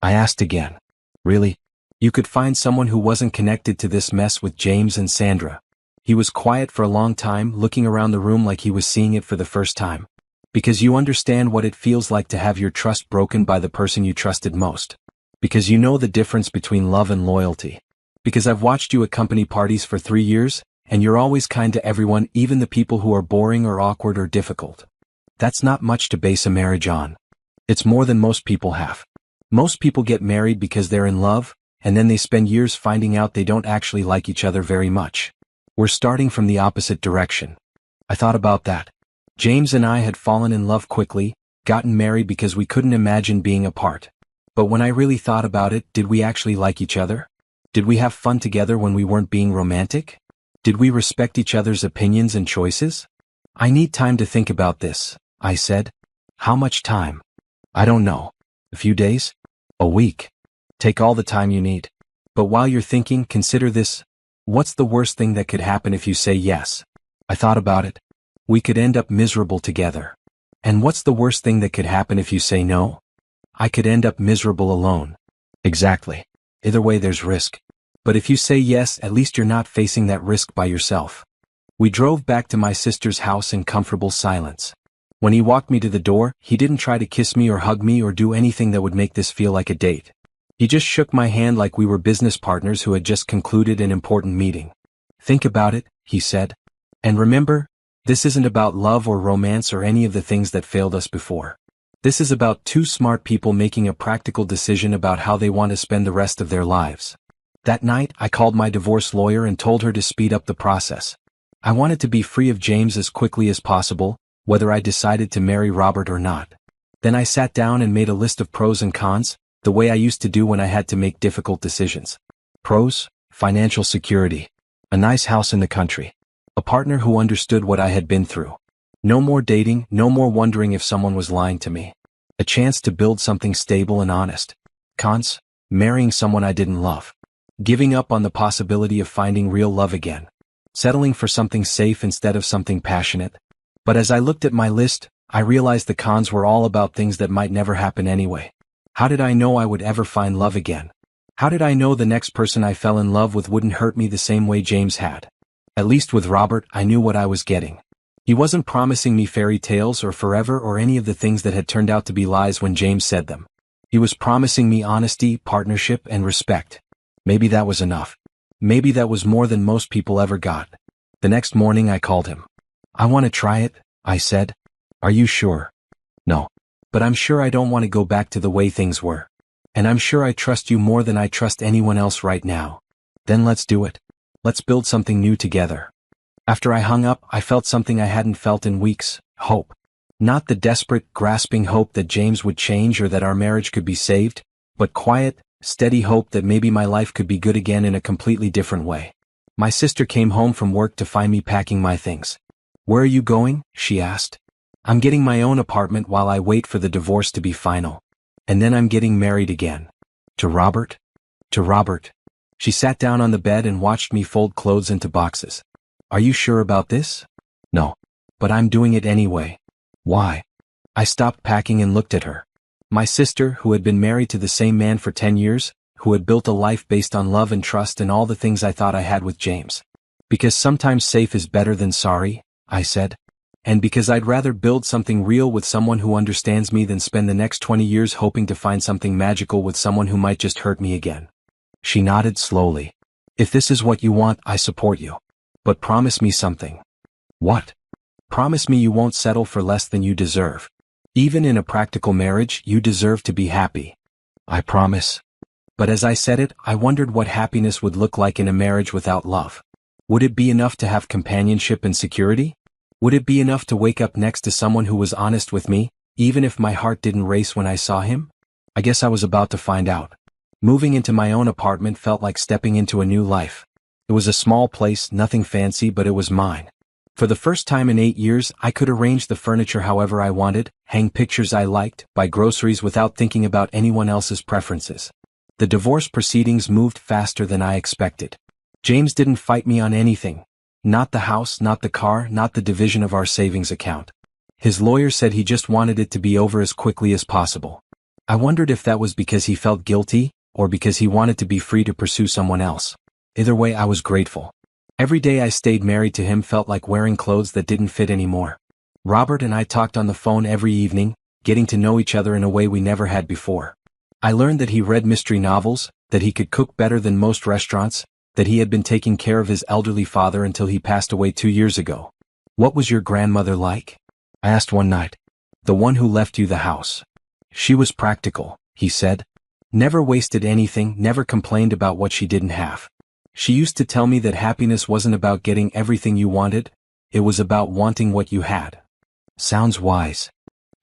I asked again. "Really? You could find someone who wasn't connected to this mess with James and Sandra." He was quiet for a long time, looking around the room like he was seeing it for the first time. "Because you understand what it feels like to have your trust broken by the person you trusted most. Because you know the difference between love and loyalty. Because I've watched you at company parties for 3 years, and you're always kind to everyone, even the people who are boring or awkward or difficult. That's not much to base a marriage on. It's more than most people have. Most people get married because they're in love, and then they spend years finding out they don't actually like each other very much. We're starting from the opposite direction." I thought about that. James and I had fallen in love quickly, gotten married because we couldn't imagine being apart. But when I really thought about it, did we actually like each other? Did we have fun together when we weren't being romantic? Did we respect each other's opinions and choices? "I need time to think about this," I said. "How much time?" "I don't know. A few days? A week? Take all the time you need. But while you're thinking, consider this. What's the worst thing that could happen if you say yes?" I thought about it. "We could end up miserable together." "And what's the worst thing that could happen if you say no?" "I could end up miserable alone." "Exactly. Either way there's risk. But if you say yes, at least you're not facing that risk by yourself." We drove back to my sister's house in comfortable silence. When he walked me to the door, he didn't try to kiss me or hug me or do anything that would make this feel like a date. He just shook my hand like we were business partners who had just concluded an important meeting. Think about it, he said. And remember, this isn't about love or romance or any of the things that failed us before. This is about two smart people making a practical decision about how they want to spend the rest of their lives. That night, I called my divorce lawyer and told her to speed up the process. I wanted to be free of James as quickly as possible, whether I decided to marry Robert or not. Then I sat down and made a list of pros and cons, the way I used to do when I had to make difficult decisions. Pros: financial security, a nice house in the country, a partner who understood what I had been through. No more dating, no more wondering if someone was lying to me. A chance to build something stable and honest. Cons: marrying someone I didn't love. Giving up on the possibility of finding real love again. Settling for something safe instead of something passionate. But as I looked at my list, I realized the cons were all about things that might never happen anyway. How did I know I would ever find love again? How did I know the next person I fell in love with wouldn't hurt me the same way James had? At least with Robert, I knew what I was getting. He wasn't promising me fairy tales or forever or any of the things that had turned out to be lies when James said them. He was promising me honesty, partnership, and respect. Maybe that was enough. Maybe that was more than most people ever got. The next morning I called him. I want to try it, I said. Are you sure? No. But I'm sure I don't want to go back to the way things were. And I'm sure I trust you more than I trust anyone else right now. Then let's do it. Let's build something new together. After I hung up, I felt something I hadn't felt in weeks: hope. Not the desperate, grasping hope that James would change or that our marriage could be saved, but quiet, steady hope that maybe my life could be good again in a completely different way. My sister came home from work to find me packing my things. Where are you going? She asked. I'm getting my own apartment while I wait for the divorce to be final. And then I'm getting married again. To Robert? To Robert. She sat down on the bed and watched me fold clothes into boxes. Are you sure about this? No. But I'm doing it anyway. Why? I stopped packing and looked at her. My sister, who had been married to the same man for 10 years, who had built a life based on love and trust and all the things I thought I had with James. Because sometimes safe is better than sorry, I said. And because I'd rather build something real with someone who understands me than spend the next 20 years hoping to find something magical with someone who might just hurt me again. She nodded slowly. If this is what you want, I support you. But promise me something. What? Promise me you won't settle for less than you deserve. Even in a practical marriage, you deserve to be happy. I promise. But as I said it, I wondered what happiness would look like in a marriage without love. Would it be enough to have companionship and security? Would it be enough to wake up next to someone who was honest with me, even if my heart didn't race when I saw him? I guess I was about to find out. Moving into my own apartment felt like stepping into a new life. It was a small place, nothing fancy, but it was mine. For the first time in 8 years, I could arrange the furniture however I wanted, hang pictures I liked, buy groceries without thinking about anyone else's preferences. The divorce proceedings moved faster than I expected. James didn't fight me on anything. Not the house, not the car, not the division of our savings account. His lawyer said he just wanted it to be over as quickly as possible. I wondered if that was because he felt guilty, or because he wanted to be free to pursue someone else. Either way, I was grateful. Every day I stayed married to him felt like wearing clothes that didn't fit anymore. Robert and I talked on the phone every evening, getting to know each other in a way we never had before. I learned that he read mystery novels, that he could cook better than most restaurants, that he had been taking care of his elderly father until he passed away 2 years ago. What was your grandmother like? I asked one night. The one who left you the house. She was practical, he said. Never wasted anything, never complained about what she didn't have. She used to tell me that happiness wasn't about getting everything you wanted, it was about wanting what you had. Sounds wise.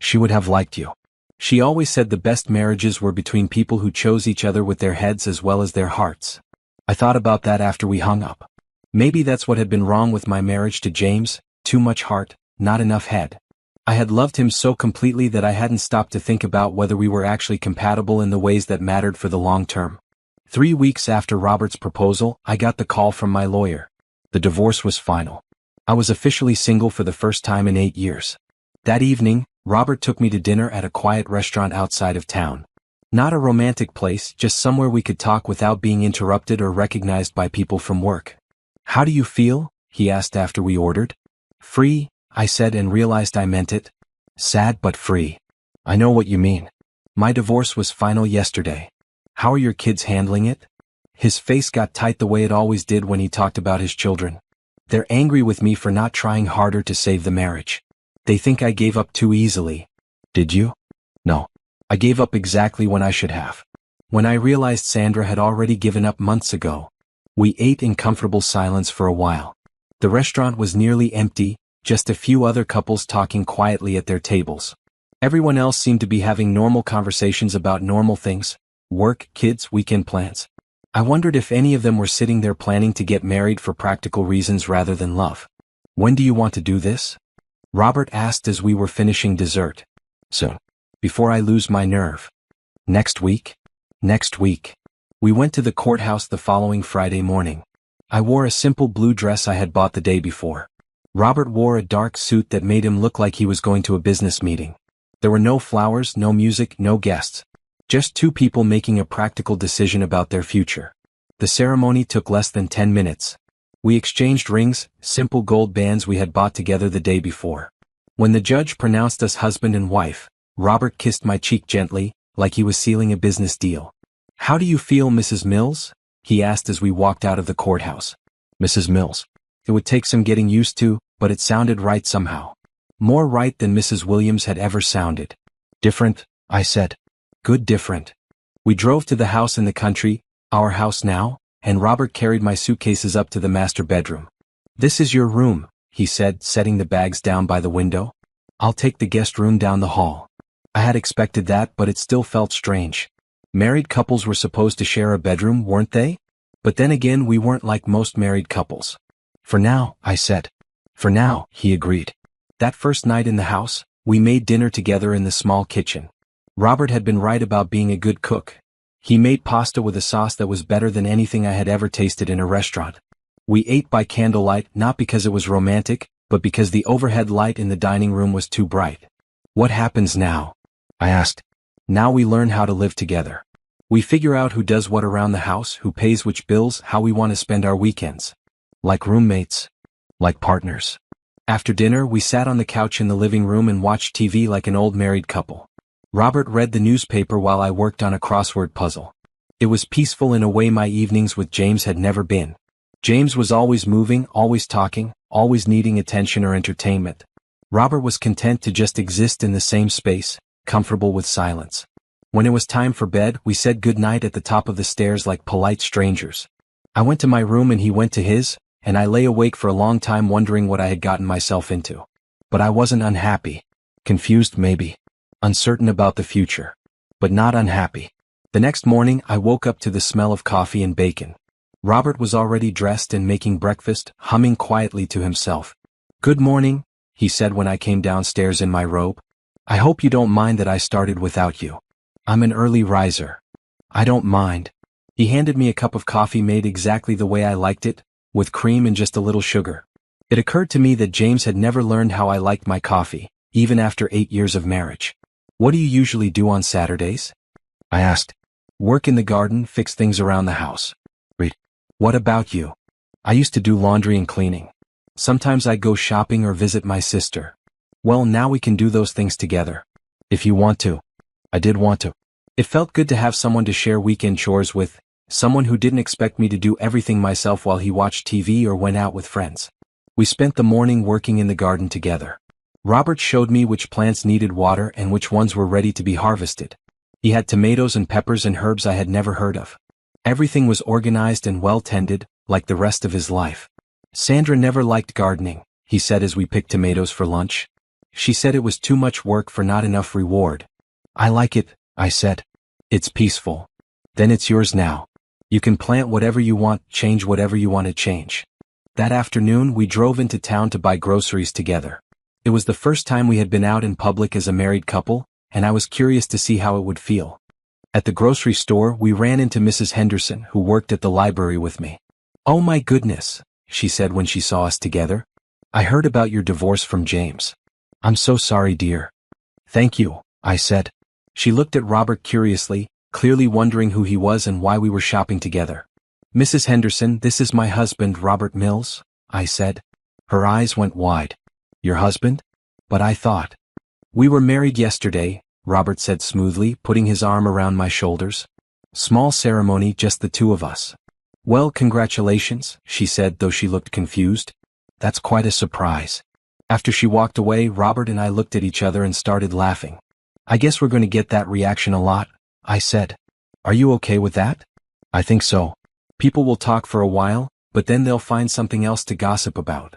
She would have liked you. She always said the best marriages were between people who chose each other with their heads as well as their hearts. I thought about that after we hung up. Maybe that's what had been wrong with my marriage to James: too much heart, not enough head. I had loved him so completely that I hadn't stopped to think about whether we were actually compatible in the ways that mattered for the long term. 3 weeks after Robert's proposal, I got the call from my lawyer. The divorce was final. I was officially single for the first time in 8 years. That evening, Robert took me to dinner at a quiet restaurant outside of town. Not a romantic place, just somewhere we could talk without being interrupted or recognized by people from work. How do you feel? He asked after we ordered. Free, I said and realized I meant it. Sad but free. I know what you mean. My divorce was final yesterday. How are your kids handling it? His face got tight the way it always did when he talked about his children. They're angry with me for not trying harder to save the marriage. They think I gave up too easily. Did you? No. I gave up exactly when I should have. When I realized Sandra had already given up months ago. We ate in comfortable silence for a while. The restaurant was nearly empty, just a few other couples talking quietly at their tables. Everyone else seemed to be having normal conversations about normal things: work, kids, weekend plans. I wondered if any of them were sitting there planning to get married for practical reasons rather than love. When do you want to do this? Robert asked as we were finishing dessert. Soon. Before I lose my nerve. Next week? Next week. We went to the courthouse the following Friday morning. I wore a simple blue dress I had bought the day before. Robert wore a dark suit that made him look like he was going to a business meeting. There were no flowers, no music, no guests. Just two people making a practical decision about their future. The ceremony took less than 10 minutes. We exchanged rings, simple gold bands we had bought together the day before. When the judge pronounced us husband and wife, Robert kissed my cheek gently, like he was sealing a business deal. How do you feel, Mrs. Mills? He asked as we walked out of the courthouse. Mrs. Mills. It would take some getting used to, but it sounded right somehow. More right than Mrs. Williams had ever sounded. Different, I said. Good different. We drove to the house in the country, our house now, and Robert carried my suitcases up to the master bedroom. This is your room, he said, setting the bags down by the window. I'll take the guest room down the hall. I had expected that, but it still felt strange. Married couples were supposed to share a bedroom, weren't they? But then again, we weren't like most married couples. For now, I said. For now, he agreed. That first night in the house, we made dinner together in the small kitchen. Robert had been right about being a good cook. He made pasta with a sauce that was better than anything I had ever tasted in a restaurant. We ate by candlelight, not because it was romantic, but because the overhead light in the dining room was too bright. What happens now? I asked. Now we learn how to live together. We figure out who does what around the house, who pays which bills, how we want to spend our weekends. Like roommates. Like partners. After dinner, we sat on the couch in the living room and watched TV like an old married couple. Robert read the newspaper while I worked on a crossword puzzle. It was peaceful in a way my evenings with James had never been. James was always moving, always talking, always needing attention or entertainment. Robert was content to just exist in the same space, comfortable with silence. When it was time for bed, we said goodnight at the top of the stairs like polite strangers. I went to my room and he went to his, and I lay awake for a long time wondering what I had gotten myself into. But I wasn't unhappy. Confused maybe. Uncertain about the future. But not unhappy. The next morning I woke up to the smell of coffee and bacon. Robert was already dressed and making breakfast, humming quietly to himself. Good morning, he said when I came downstairs in my robe. I hope you don't mind that I started without you. I'm an early riser. I don't mind. He handed me a cup of coffee made exactly the way I liked it, with cream and just a little sugar. It occurred to me that James had never learned how I liked my coffee, even after 8 years of marriage. What do you usually do on Saturdays? I asked. Work in the garden, fix things around the house. Read. What about you? I used to do laundry and cleaning. Sometimes I'd go shopping or visit my sister. Well, now we can do those things together. If you want to. I did want to. It felt good to have someone to share weekend chores with, someone who didn't expect me to do everything myself while he watched TV or went out with friends. We spent the morning working in the garden together. Robert showed me which plants needed water and which ones were ready to be harvested. He had tomatoes and peppers and herbs I had never heard of. Everything was organized and well tended, like the rest of his life. Sandra never liked gardening, he said as we picked tomatoes for lunch. She said it was too much work for not enough reward. I like it, I said. It's peaceful. Then it's yours now. You can plant whatever you want, change whatever you want to change. That afternoon we drove into town to buy groceries together. It was the first time we had been out in public as a married couple, and I was curious to see how it would feel. At the grocery store, we ran into Mrs. Henderson, who worked at the library with me. Oh my goodness, she said when she saw us together. I heard about your divorce from James. I'm so sorry, dear. Thank you, I said. She looked at Robert curiously, clearly wondering who he was and why we were shopping together. Mrs. Henderson, this is my husband, Robert Mills, I said. Her eyes went wide. Your husband? But I thought. We were married yesterday, Robert said smoothly, putting his arm around my shoulders. Small ceremony, just the two of us. Well, congratulations, she said, though she looked confused. That's quite a surprise. After she walked away, Robert and I looked at each other and started laughing. I guess we're going to get that reaction a lot, I said. Are you okay with that? I think so. People will talk for a while, but then they'll find something else to gossip about.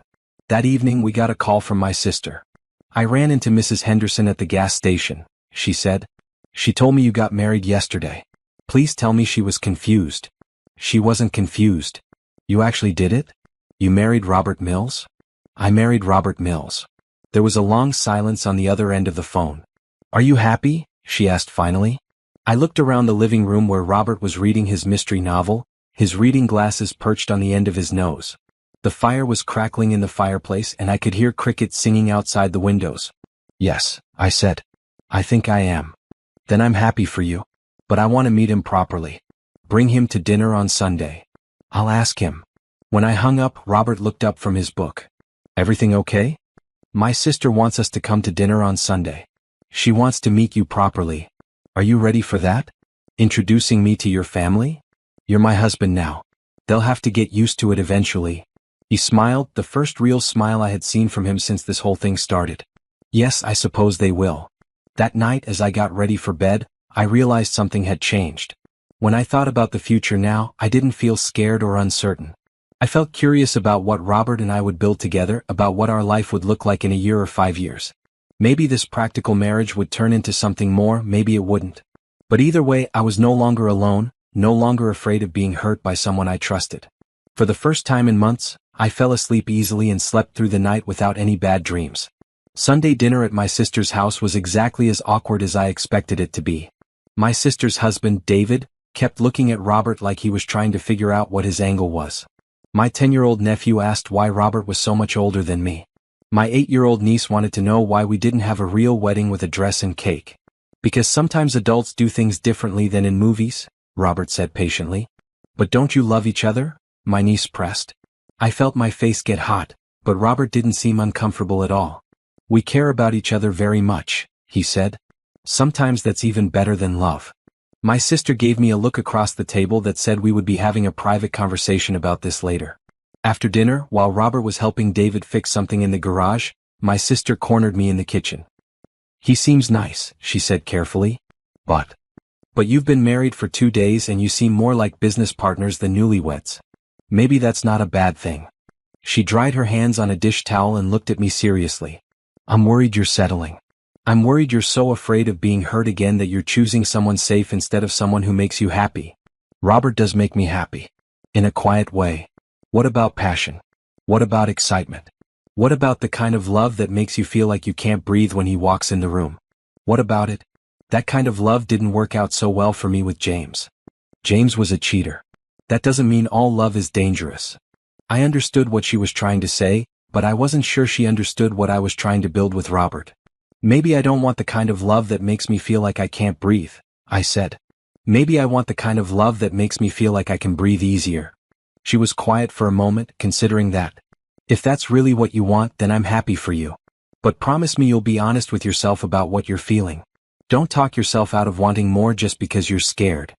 That evening we got a call from my sister. I ran into Mrs. Henderson at the gas station, she said. She told me you got married yesterday. Please tell me she was confused. She wasn't confused. You actually did it? You married Robert Mills? I married Robert Mills. There was a long silence on the other end of the phone. Are you happy? She asked finally. I looked around the living room where Robert was reading his mystery novel, his reading glasses perched on the end of his nose. The fire was crackling in the fireplace and I could hear crickets singing outside the windows. Yes, I said. I think I am. Then I'm happy for you. But I want to meet him properly. Bring him to dinner on Sunday. I'll ask him. When I hung up, Robert looked up from his book. Everything okay? My sister wants us to come to dinner on Sunday. She wants to meet you properly. Are you ready for that? Introducing me to your family? You're my husband now. They'll have to get used to it eventually. He smiled, the first real smile I had seen from him since this whole thing started. Yes, I suppose they will. That night, as I got ready for bed, I realized something had changed. When I thought about the future now, I didn't feel scared or uncertain. I felt curious about what Robert and I would build together, about what our life would look like in a year or 5 years. Maybe this practical marriage would turn into something more, maybe it wouldn't. But either way, I was no longer alone, no longer afraid of being hurt by someone I trusted. For the first time in months, I fell asleep easily and slept through the night without any bad dreams. Sunday dinner at my sister's house was exactly as awkward as I expected it to be. My sister's husband, David, kept looking at Robert like he was trying to figure out what his angle was. My 10-year-old nephew asked why Robert was so much older than me. My 8-year-old niece wanted to know why we didn't have a real wedding with a dress and cake. Because sometimes adults do things differently than in movies, Robert said patiently. But don't you love each other? My niece pressed. I felt my face get hot, but Robert didn't seem uncomfortable at all. We care about each other very much, he said. Sometimes that's even better than love. My sister gave me a look across the table that said we would be having a private conversation about this later. After dinner, while Robert was helping David fix something in the garage, my sister cornered me in the kitchen. He seems nice, she said carefully. But you've been married for 2 days and you seem more like business partners than newlyweds. Maybe that's not a bad thing. She dried her hands on a dish towel and looked at me seriously. I'm worried you're settling. I'm worried you're so afraid of being hurt again that you're choosing someone safe instead of someone who makes you happy. Robert does make me happy. In a quiet way. What about passion? What about excitement? What about the kind of love that makes you feel like you can't breathe when he walks in the room? What about it? That kind of love didn't work out so well for me with James. James was a cheater. That doesn't mean all love is dangerous. I understood what she was trying to say, but I wasn't sure she understood what I was trying to build with Robert. Maybe I don't want the kind of love that makes me feel like I can't breathe, I said. Maybe I want the kind of love that makes me feel like I can breathe easier. She was quiet for a moment, considering that. If that's really what you want, then I'm happy for you. But promise me you'll be honest with yourself about what you're feeling. Don't talk yourself out of wanting more just because you're scared.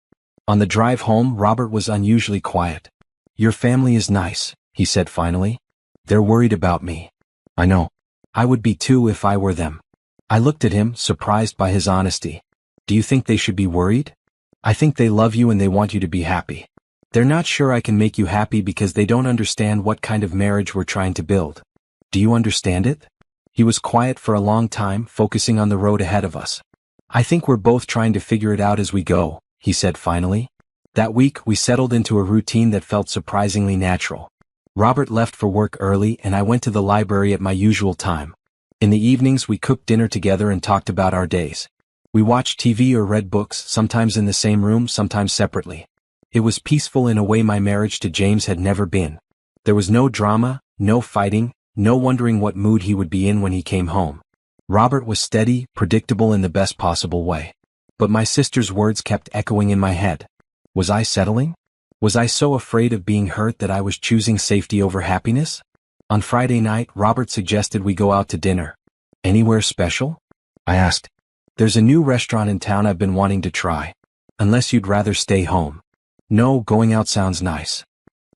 On the drive home, Robert was unusually quiet. Your family is nice, he said finally. They're worried about me. I know. I would be too if I were them. I looked at him, surprised by his honesty. Do you think they should be worried? I think they love you and they want you to be happy. They're not sure I can make you happy because they don't understand what kind of marriage we're trying to build. Do you understand it? He was quiet for a long time, focusing on the road ahead of us. I think we're both trying to figure it out as we go, he said finally. That week, we settled into a routine that felt surprisingly natural. Robert left for work early and I went to the library at my usual time. In the evenings, we cooked dinner together and talked about our days. We watched TV or read books, sometimes in the same room, sometimes separately. It was peaceful in a way my marriage to James had never been. There was no drama, no fighting, no wondering what mood he would be in when he came home. Robert was steady, predictable in the best possible way. But my sister's words kept echoing in my head. Was I settling? Was I so afraid of being hurt that I was choosing safety over happiness? On Friday night, Robert suggested we go out to dinner. Anywhere special? I asked. There's a new restaurant in town I've been wanting to try. Unless you'd rather stay home. No, going out sounds nice.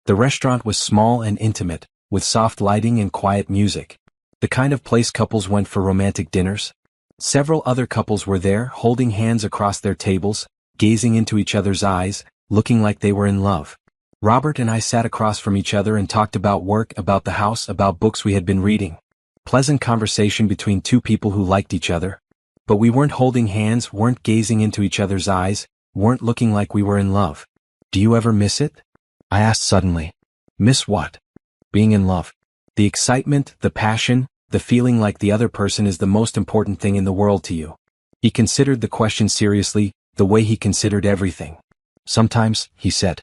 The restaurant was small and intimate, with soft lighting and quiet music. The kind of place couples went for romantic dinners. Several other couples were there, holding hands across their tables, gazing into each other's eyes, looking like they were in love. Robert and I sat across from each other and talked about work, about the house, about books we had been reading. Pleasant conversation between two people who liked each other. But we weren't holding hands, weren't gazing into each other's eyes, weren't looking like we were in love. Do you ever miss it? I asked suddenly. Miss what? Being in love. The excitement, the passion, the feeling like the other person is the most important thing in the world to you. He considered the question seriously, the way he considered everything. Sometimes, he said.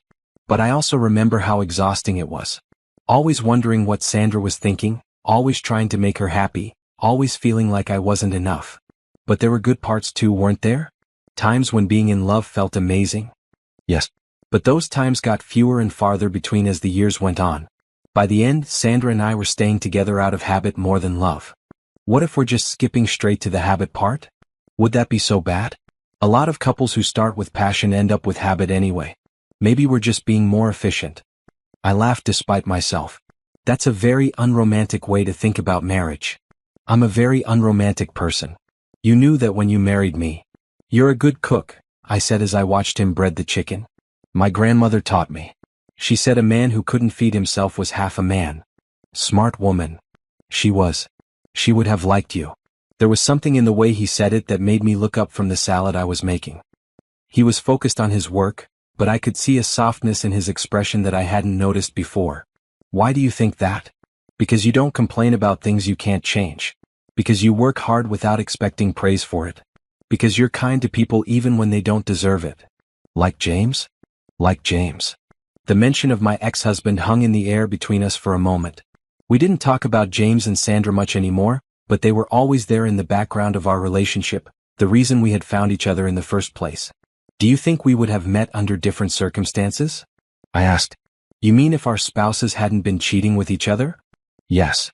But I also remember how exhausting it was. Always wondering what Sandra was thinking, always trying to make her happy, always feeling like I wasn't enough. But there were good parts too, weren't there? Times when being in love felt amazing? Yes. But those times got fewer and farther between as the years went on. By the end, Sandra and I were staying together out of habit more than love. What if we're just skipping straight to the habit part? Would that be so bad? A lot of couples who start with passion end up with habit anyway. Maybe we're just being more efficient. I laughed despite myself. That's a very unromantic way to think about marriage. I'm a very unromantic person. You knew that when you married me. You're a good cook, I said as I watched him bread the chicken. My grandmother taught me. She said a man who couldn't feed himself was half a man. Smart woman. She was. She would have liked you. There was something in the way he said it that made me look up from the salad I was making. He was focused on his work, but I could see a softness in his expression that I hadn't noticed before. Why do you think that? Because you don't complain about things you can't change. Because you work hard without expecting praise for it. Because you're kind to people even when they don't deserve it. Like James? Like James. The mention of my ex-husband hung in the air between us for a moment. We didn't talk about James and Sandra much anymore, but they were always there in the background of our relationship, the reason we had found each other in the first place. Do you think we would have met under different circumstances? I asked. You mean if our spouses hadn't been cheating with each other? Yes.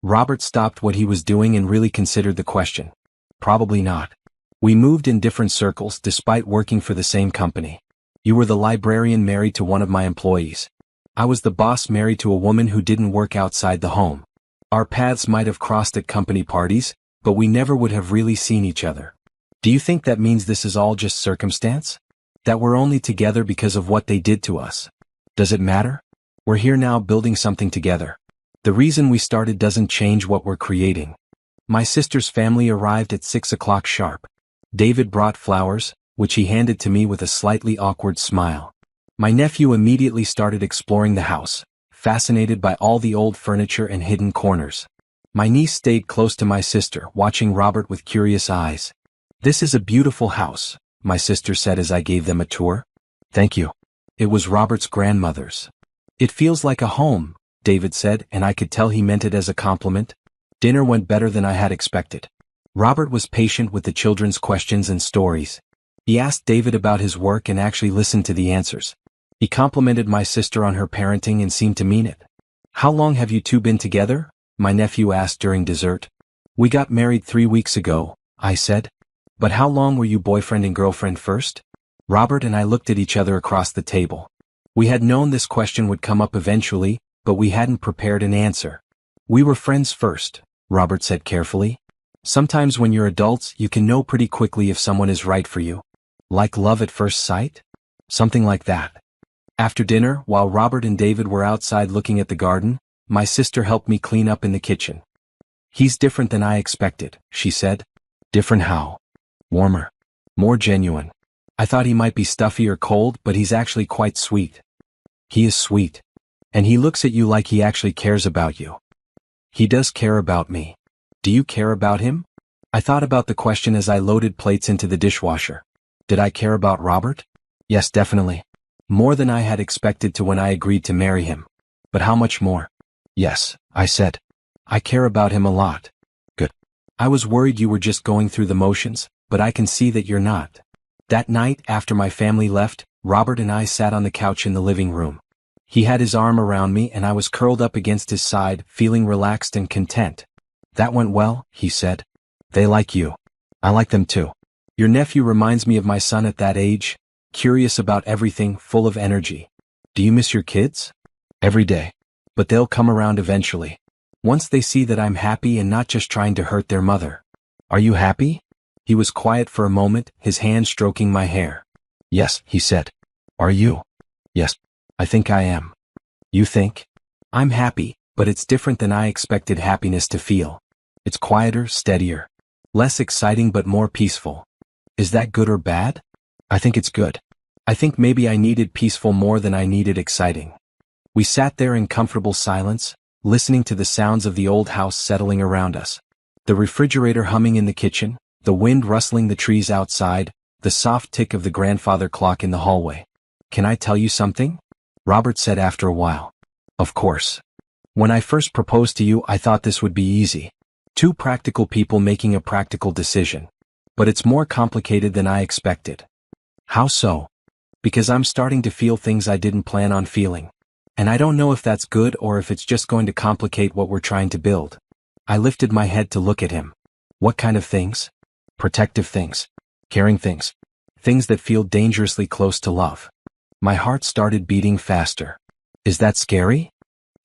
Robert stopped what he was doing and really considered the question. Probably not. We moved in different circles despite working for the same company. You were the librarian married to one of my employees. I was the boss married to a woman who didn't work outside the home. Our paths might have crossed at company parties, but we never would have really seen each other. Do you think that means this is all just circumstance? That we're only together because of what they did to us? Does it matter? We're here now building something together. The reason we started doesn't change what we're creating. My sister's family arrived at 6 o'clock sharp. David brought flowers, which he handed to me with a slightly awkward smile. My nephew immediately started exploring the house, fascinated by all the old furniture and hidden corners. My niece stayed close to my sister, watching Robert with curious eyes. This is a beautiful house, my sister said as I gave them a tour. Thank you. It was Robert's grandmother's. It feels like a home, David said, and I could tell he meant it as a compliment. Dinner went better than I had expected. Robert was patient with the children's questions and stories. He asked David about his work and actually listened to the answers. He complimented my sister on her parenting and seemed to mean it. How long have you two been together? My nephew asked during dessert. We got married 3 weeks ago, I said. But how long were you boyfriend and girlfriend first? Robert and I looked at each other across the table. We had known this question would come up eventually, but we hadn't prepared an answer. We were friends first, Robert said carefully. Sometimes when you're adults, you can know pretty quickly if someone is right for you. Like love at first sight? Something like that. After dinner, while Robert and David were outside looking at the garden, my sister helped me clean up in the kitchen. He's different than I expected, she said. Different how? Warmer. More genuine. I thought he might be stuffy or cold, but he's actually quite sweet. He is sweet. And he looks at you like he actually cares about you. He does care about me. Do you care about him? I thought about the question as I loaded plates into the dishwasher. Did I care about Robert? Yes, definitely. More than I had expected to when I agreed to marry him. But how much more? Yes, I said. I care about him a lot. Good. I was worried you were just going through the motions, but I can see that you're not. That night, after my family left, Robert and I sat on the couch in the living room. He had his arm around me and I was curled up against his side, feeling relaxed and content. That went well, he said. They like you. I like them too. Your nephew reminds me of my son at that age. curious about everything, full of energy. Do you miss your kids? Every day. But they'll come around eventually. Once they see that I'm happy and not just trying to hurt their mother. Are you happy? He was quiet for a moment, his hand stroking my hair. Yes, he said. Are you? Yes, I think I am. You think? I'm happy, but it's different than I expected happiness to feel. It's quieter, steadier. Less exciting but more peaceful. Is that good or bad? I think it's good. I think maybe I needed peaceful more than I needed exciting. We sat there in comfortable silence, listening to the sounds of the old house settling around us. The refrigerator humming in the kitchen, the wind rustling the trees outside, the soft tick of the grandfather clock in the hallway. Can I tell you something? Robert said after a while. Of course. When I first proposed to you, I thought this would be easy. Two practical people making a practical decision. But it's more complicated than I expected. How so? Because I'm starting to feel things I didn't plan on feeling. And I don't know if that's good or if it's just going to complicate what we're trying to build. I lifted my head to look at him. What kind of things? Protective things. Caring things. Things that feel dangerously close to love. My heart started beating faster. Is that scary?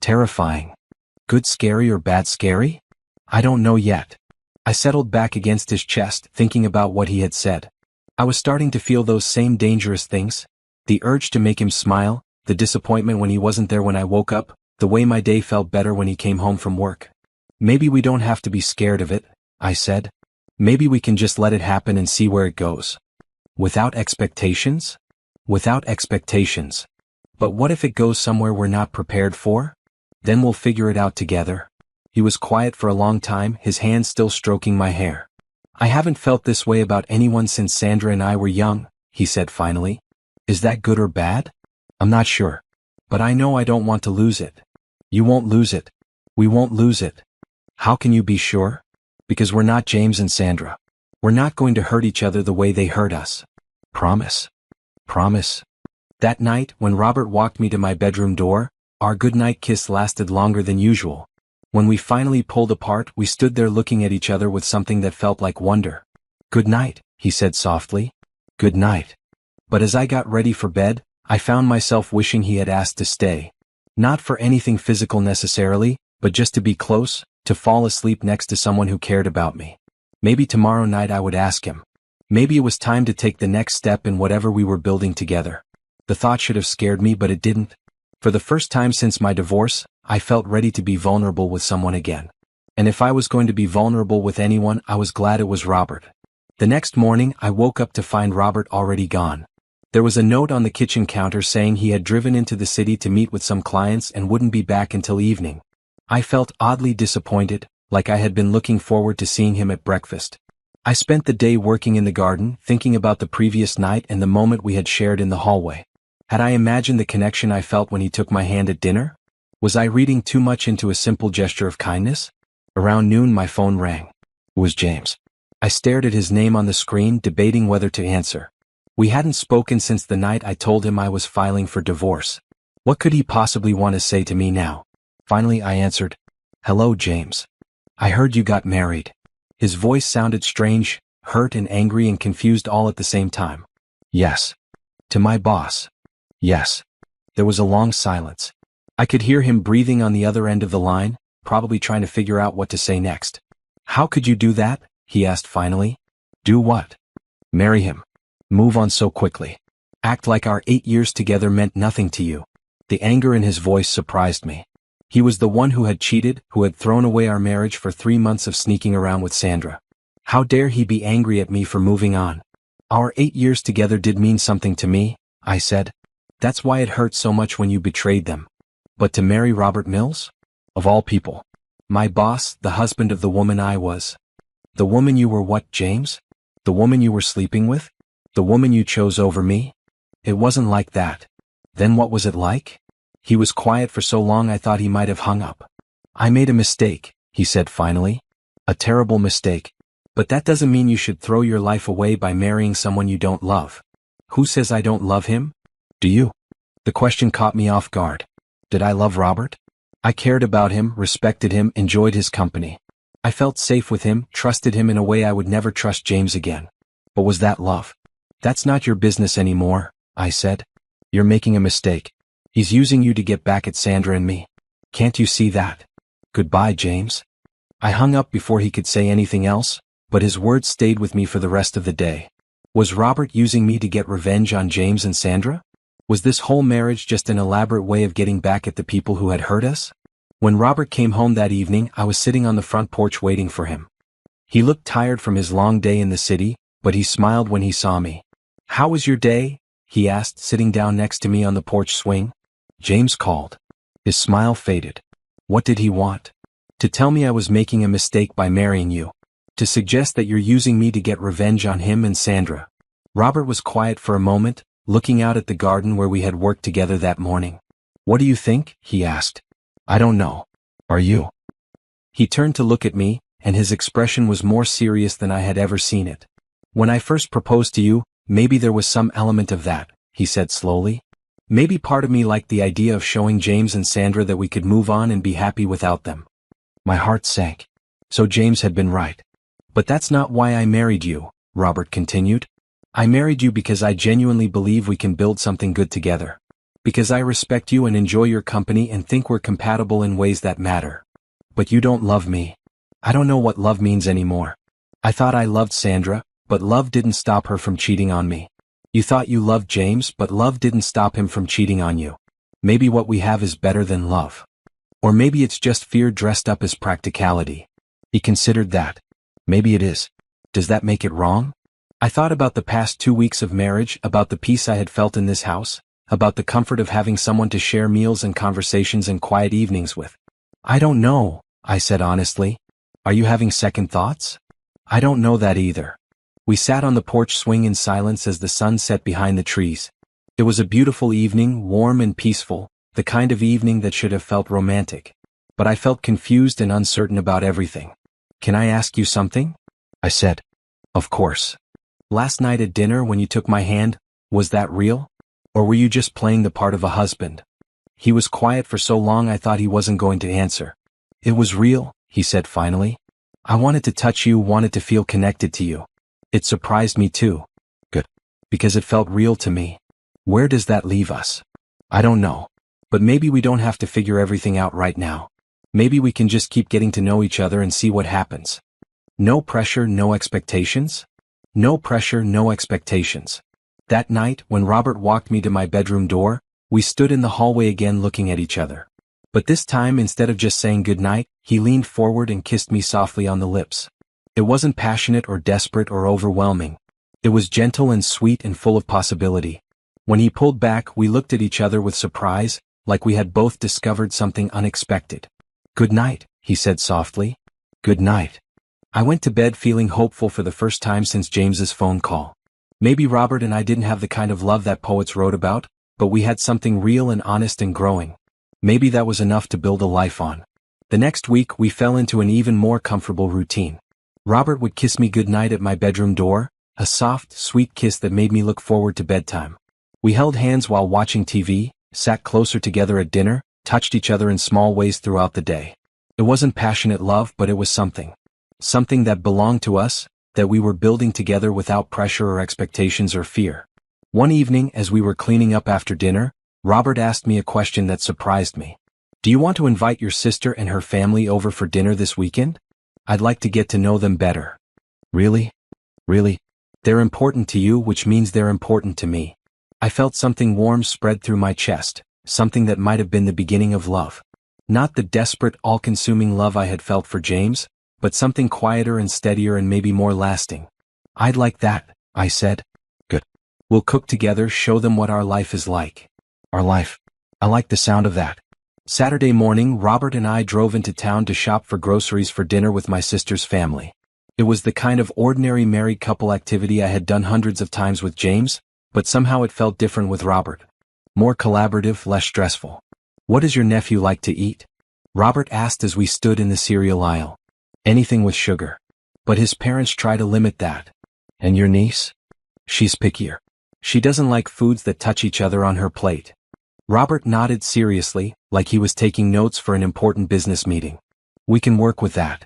Terrifying. Good scary or bad scary? I don't know yet. I settled back against his chest, thinking about what he had said. I was starting to feel those same dangerous things. The urge to make him smile, the disappointment when he wasn't there when I woke up, the way my day felt better when he came home from work. Maybe we don't have to be scared of it, I said. Maybe we can just let it happen and see where it goes. Without expectations? Without expectations. But what if it goes somewhere we're not prepared for? Then we'll figure it out together. He was quiet for a long time, his hand still stroking my hair. I haven't felt this way about anyone since Sandra and I were young, he said finally. Is that good or bad? I'm not sure. But I know I don't want to lose it. You won't lose it. We won't lose it. How can you be sure? Because we're not James and Sandra. We're not going to hurt each other the way they hurt us. Promise. Promise. That night, when Robert walked me to my bedroom door, our goodnight kiss lasted longer than usual. When we finally pulled apart, we stood there looking at each other with something that felt like wonder. Good night, he said softly. Good night. But as I got ready for bed, I found myself wishing he had asked to stay. Not for anything physical necessarily, but just to be close, to fall asleep next to someone who cared about me. Maybe tomorrow night I would ask him. Maybe it was time to take the next step in whatever we were building together. The thought should have scared me, but it didn't. For the first time since my divorce, I felt ready to be vulnerable with someone again. And if I was going to be vulnerable with anyone, I was glad it was Robert. The next morning, I woke up to find Robert already gone. There was a note on the kitchen counter saying he had driven into the city to meet with some clients and wouldn't be back until evening. I felt oddly disappointed, like I had been looking forward to seeing him at breakfast. I spent the day working in the garden, thinking about the previous night and the moment we had shared in the hallway. Had I imagined the connection I felt when he took my hand at dinner? Was I reading too much into a simple gesture of kindness? Around noon my phone rang. It was James. I stared at his name on the screen, debating whether to answer. We hadn't spoken since the night I told him I was filing for divorce. What could he possibly want to say to me now? Finally I answered, "Hello, James. I heard you got married." His voice sounded strange, hurt and angry and confused all at the same time. Yes. To my boss. Yes. There was a long silence. I could hear him breathing on the other end of the line, probably trying to figure out what to say next. How could you do that? He asked finally. Do what? Marry him. Move on so quickly. Act like our 8 years together meant nothing to you. The anger in his voice surprised me. He was the one who had cheated, who had thrown away our marriage for 3 months of sneaking around with Sandra. How dare he be angry at me for moving on? Our 8 years together did mean something to me, I said. That's why it hurt so much when you betrayed them. But to marry Robert Mills? Of all people. My boss, the husband of the woman I was. The woman you were what, James? The woman you were sleeping with? The woman you chose over me? It wasn't like that. Then what was it like? He was quiet for so long I thought he might have hung up. I made a mistake, he said finally. A terrible mistake. But that doesn't mean you should throw your life away by marrying someone you don't love. Who says I don't love him? Do you? The question caught me off guard. Did I love Robert? I cared about him, respected him, enjoyed his company. I felt safe with him, trusted him in a way I would never trust James again. But was that love? That's not your business anymore, I said. You're making a mistake. He's using you to get back at Sandra and me. Can't you see that? Goodbye, James. I hung up before he could say anything else, but his words stayed with me for the rest of the day. Was Robert using me to get revenge on James and Sandra? Was this whole marriage just an elaborate way of getting back at the people who had hurt us? When Robert came home that evening, I was sitting on the front porch waiting for him. He looked tired from his long day in the city, but he smiled when he saw me. "How was your day?" he asked, sitting down next to me on the porch swing. James called. His smile faded. What did he want? To tell me I was making a mistake by marrying you. To suggest that you're using me to get revenge on him and Sandra. Robert was quiet for a moment, looking out at the garden where we had worked together that morning. "What do you think?" he asked. "I don't know. Are you?" He turned to look at me, and his expression was more serious than I had ever seen it. "When I first proposed to you, maybe there was some element of that," he said slowly. "Maybe part of me liked the idea of showing James and Sandra that we could move on and be happy without them." My heart sank. So James had been right. "But that's not why I married you," Robert continued. "I married you because I genuinely believe we can build something good together. Because I respect you and enjoy your company and think we're compatible in ways that matter. But you don't love me. I don't know what love means anymore. I thought I loved Sandra, but love didn't stop her from cheating on me. You thought you loved James, but love didn't stop him from cheating on you. Maybe what we have is better than love. Or maybe it's just fear dressed up as practicality." He considered that. "Maybe it is. Does that make it wrong?" I thought about the past 2 weeks of marriage, about the peace I had felt in this house, about the comfort of having someone to share meals and conversations and quiet evenings with. "I don't know," I said honestly. "Are you having second thoughts?" "I don't know that either." We sat on the porch swing in silence as the sun set behind the trees. It was a beautiful evening, warm and peaceful, the kind of evening that should have felt romantic. But I felt confused and uncertain about everything. "Can I ask you something?" I said. "Of course." "Last night at dinner when you took my hand, was that real? Or were you just playing the part of a husband?" He was quiet for so long I thought he wasn't going to answer. "It was real," he said finally. "I wanted to touch you, wanted to feel connected to you. It surprised me too." "Good. Because it felt real to me." "Where does that leave us?" "I don't know. But maybe we don't have to figure everything out right now. Maybe we can just keep getting to know each other and see what happens." No pressure, no expectations? No pressure, no expectations. That night, when Robert walked me to my bedroom door, we stood in the hallway again looking at each other. But this time, instead of just saying goodnight, he leaned forward and kissed me softly on the lips. It wasn't passionate or desperate or overwhelming. It was gentle and sweet and full of possibility. When he pulled back, we looked at each other with surprise, like we had both discovered something unexpected. "Good night," he said softly. "Good night." I went to bed feeling hopeful for the first time since James's phone call. Maybe Robert and I didn't have the kind of love that poets wrote about, but we had something real and honest and growing. Maybe that was enough to build a life on. The next week we fell into an even more comfortable routine. Robert would kiss me goodnight at my bedroom door, a soft, sweet kiss that made me look forward to bedtime. We held hands while watching TV, sat closer together at dinner, touched each other in small ways throughout the day. It wasn't passionate love, but it was something. Something that belonged to us, that we were building together without pressure or expectations or fear. One evening, as we were cleaning up after dinner, Robert asked me a question that surprised me. "Do you want to invite your sister and her family over for dinner this weekend? I'd like to get to know them better." "Really? Really? They're important to you, which means they're important to me." I felt something warm spread through my chest, something that might have been the beginning of love. Not the desperate, all-consuming love I had felt for James, but something quieter and steadier and maybe more lasting. "I'd like that," I said. "Good. We'll cook together, show them what our life is like." Our life. I like the sound of that. Saturday morning, Robert and I drove into town to shop for groceries for dinner with my sister's family. It was the kind of ordinary married couple activity I had done hundreds of times with James, but somehow it felt different with Robert. More collaborative, less stressful. "What does your nephew like to eat?" Robert asked as we stood in the cereal aisle. "Anything with sugar. But his parents try to limit that." "And your niece?" "She's pickier. She doesn't like foods that touch each other on her plate." Robert nodded seriously, like he was taking notes for an important business meeting. "We can work with that."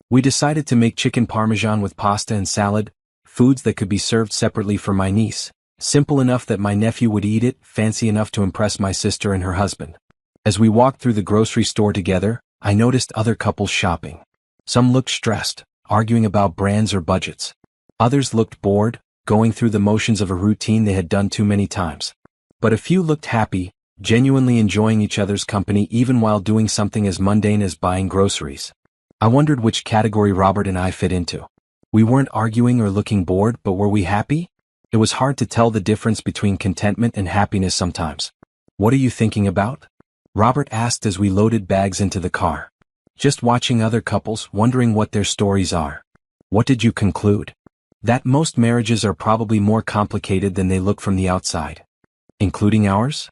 We decided to make chicken parmesan with pasta and salad, foods that could be served separately for my niece, Simple enough that my nephew would eat it, fancy enough to impress my sister and her husband. As we walked through the grocery store together, I noticed other couples shopping. Some looked stressed, arguing about brands or budgets. Others looked bored, going through the motions of a routine they had done too many times. But a few looked happy, genuinely enjoying each other's company even while doing something as mundane as buying groceries. I wondered which category Robert and I fit into. We weren't arguing or looking bored, but were we happy? It was hard to tell the difference between contentment and happiness sometimes. "What are you thinking about?" Robert asked as we loaded bags into the car. "Just watching other couples, wondering what their stories are." "What did you conclude?" "That most marriages are probably more complicated than they look from the outside." "Including ours?"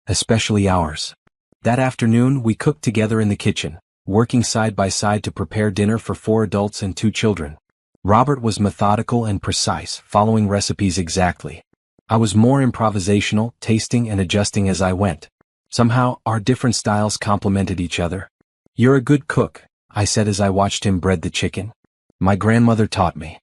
"Especially ours." That afternoon we cooked together in the kitchen, working side by side to prepare dinner for 4 adults and 2 children. Robert was methodical and precise, following recipes exactly. I was more improvisational, tasting and adjusting as I went. Somehow, our different styles complemented each other. "You're a good cook," I said as I watched him bread the chicken. "My grandmother taught me."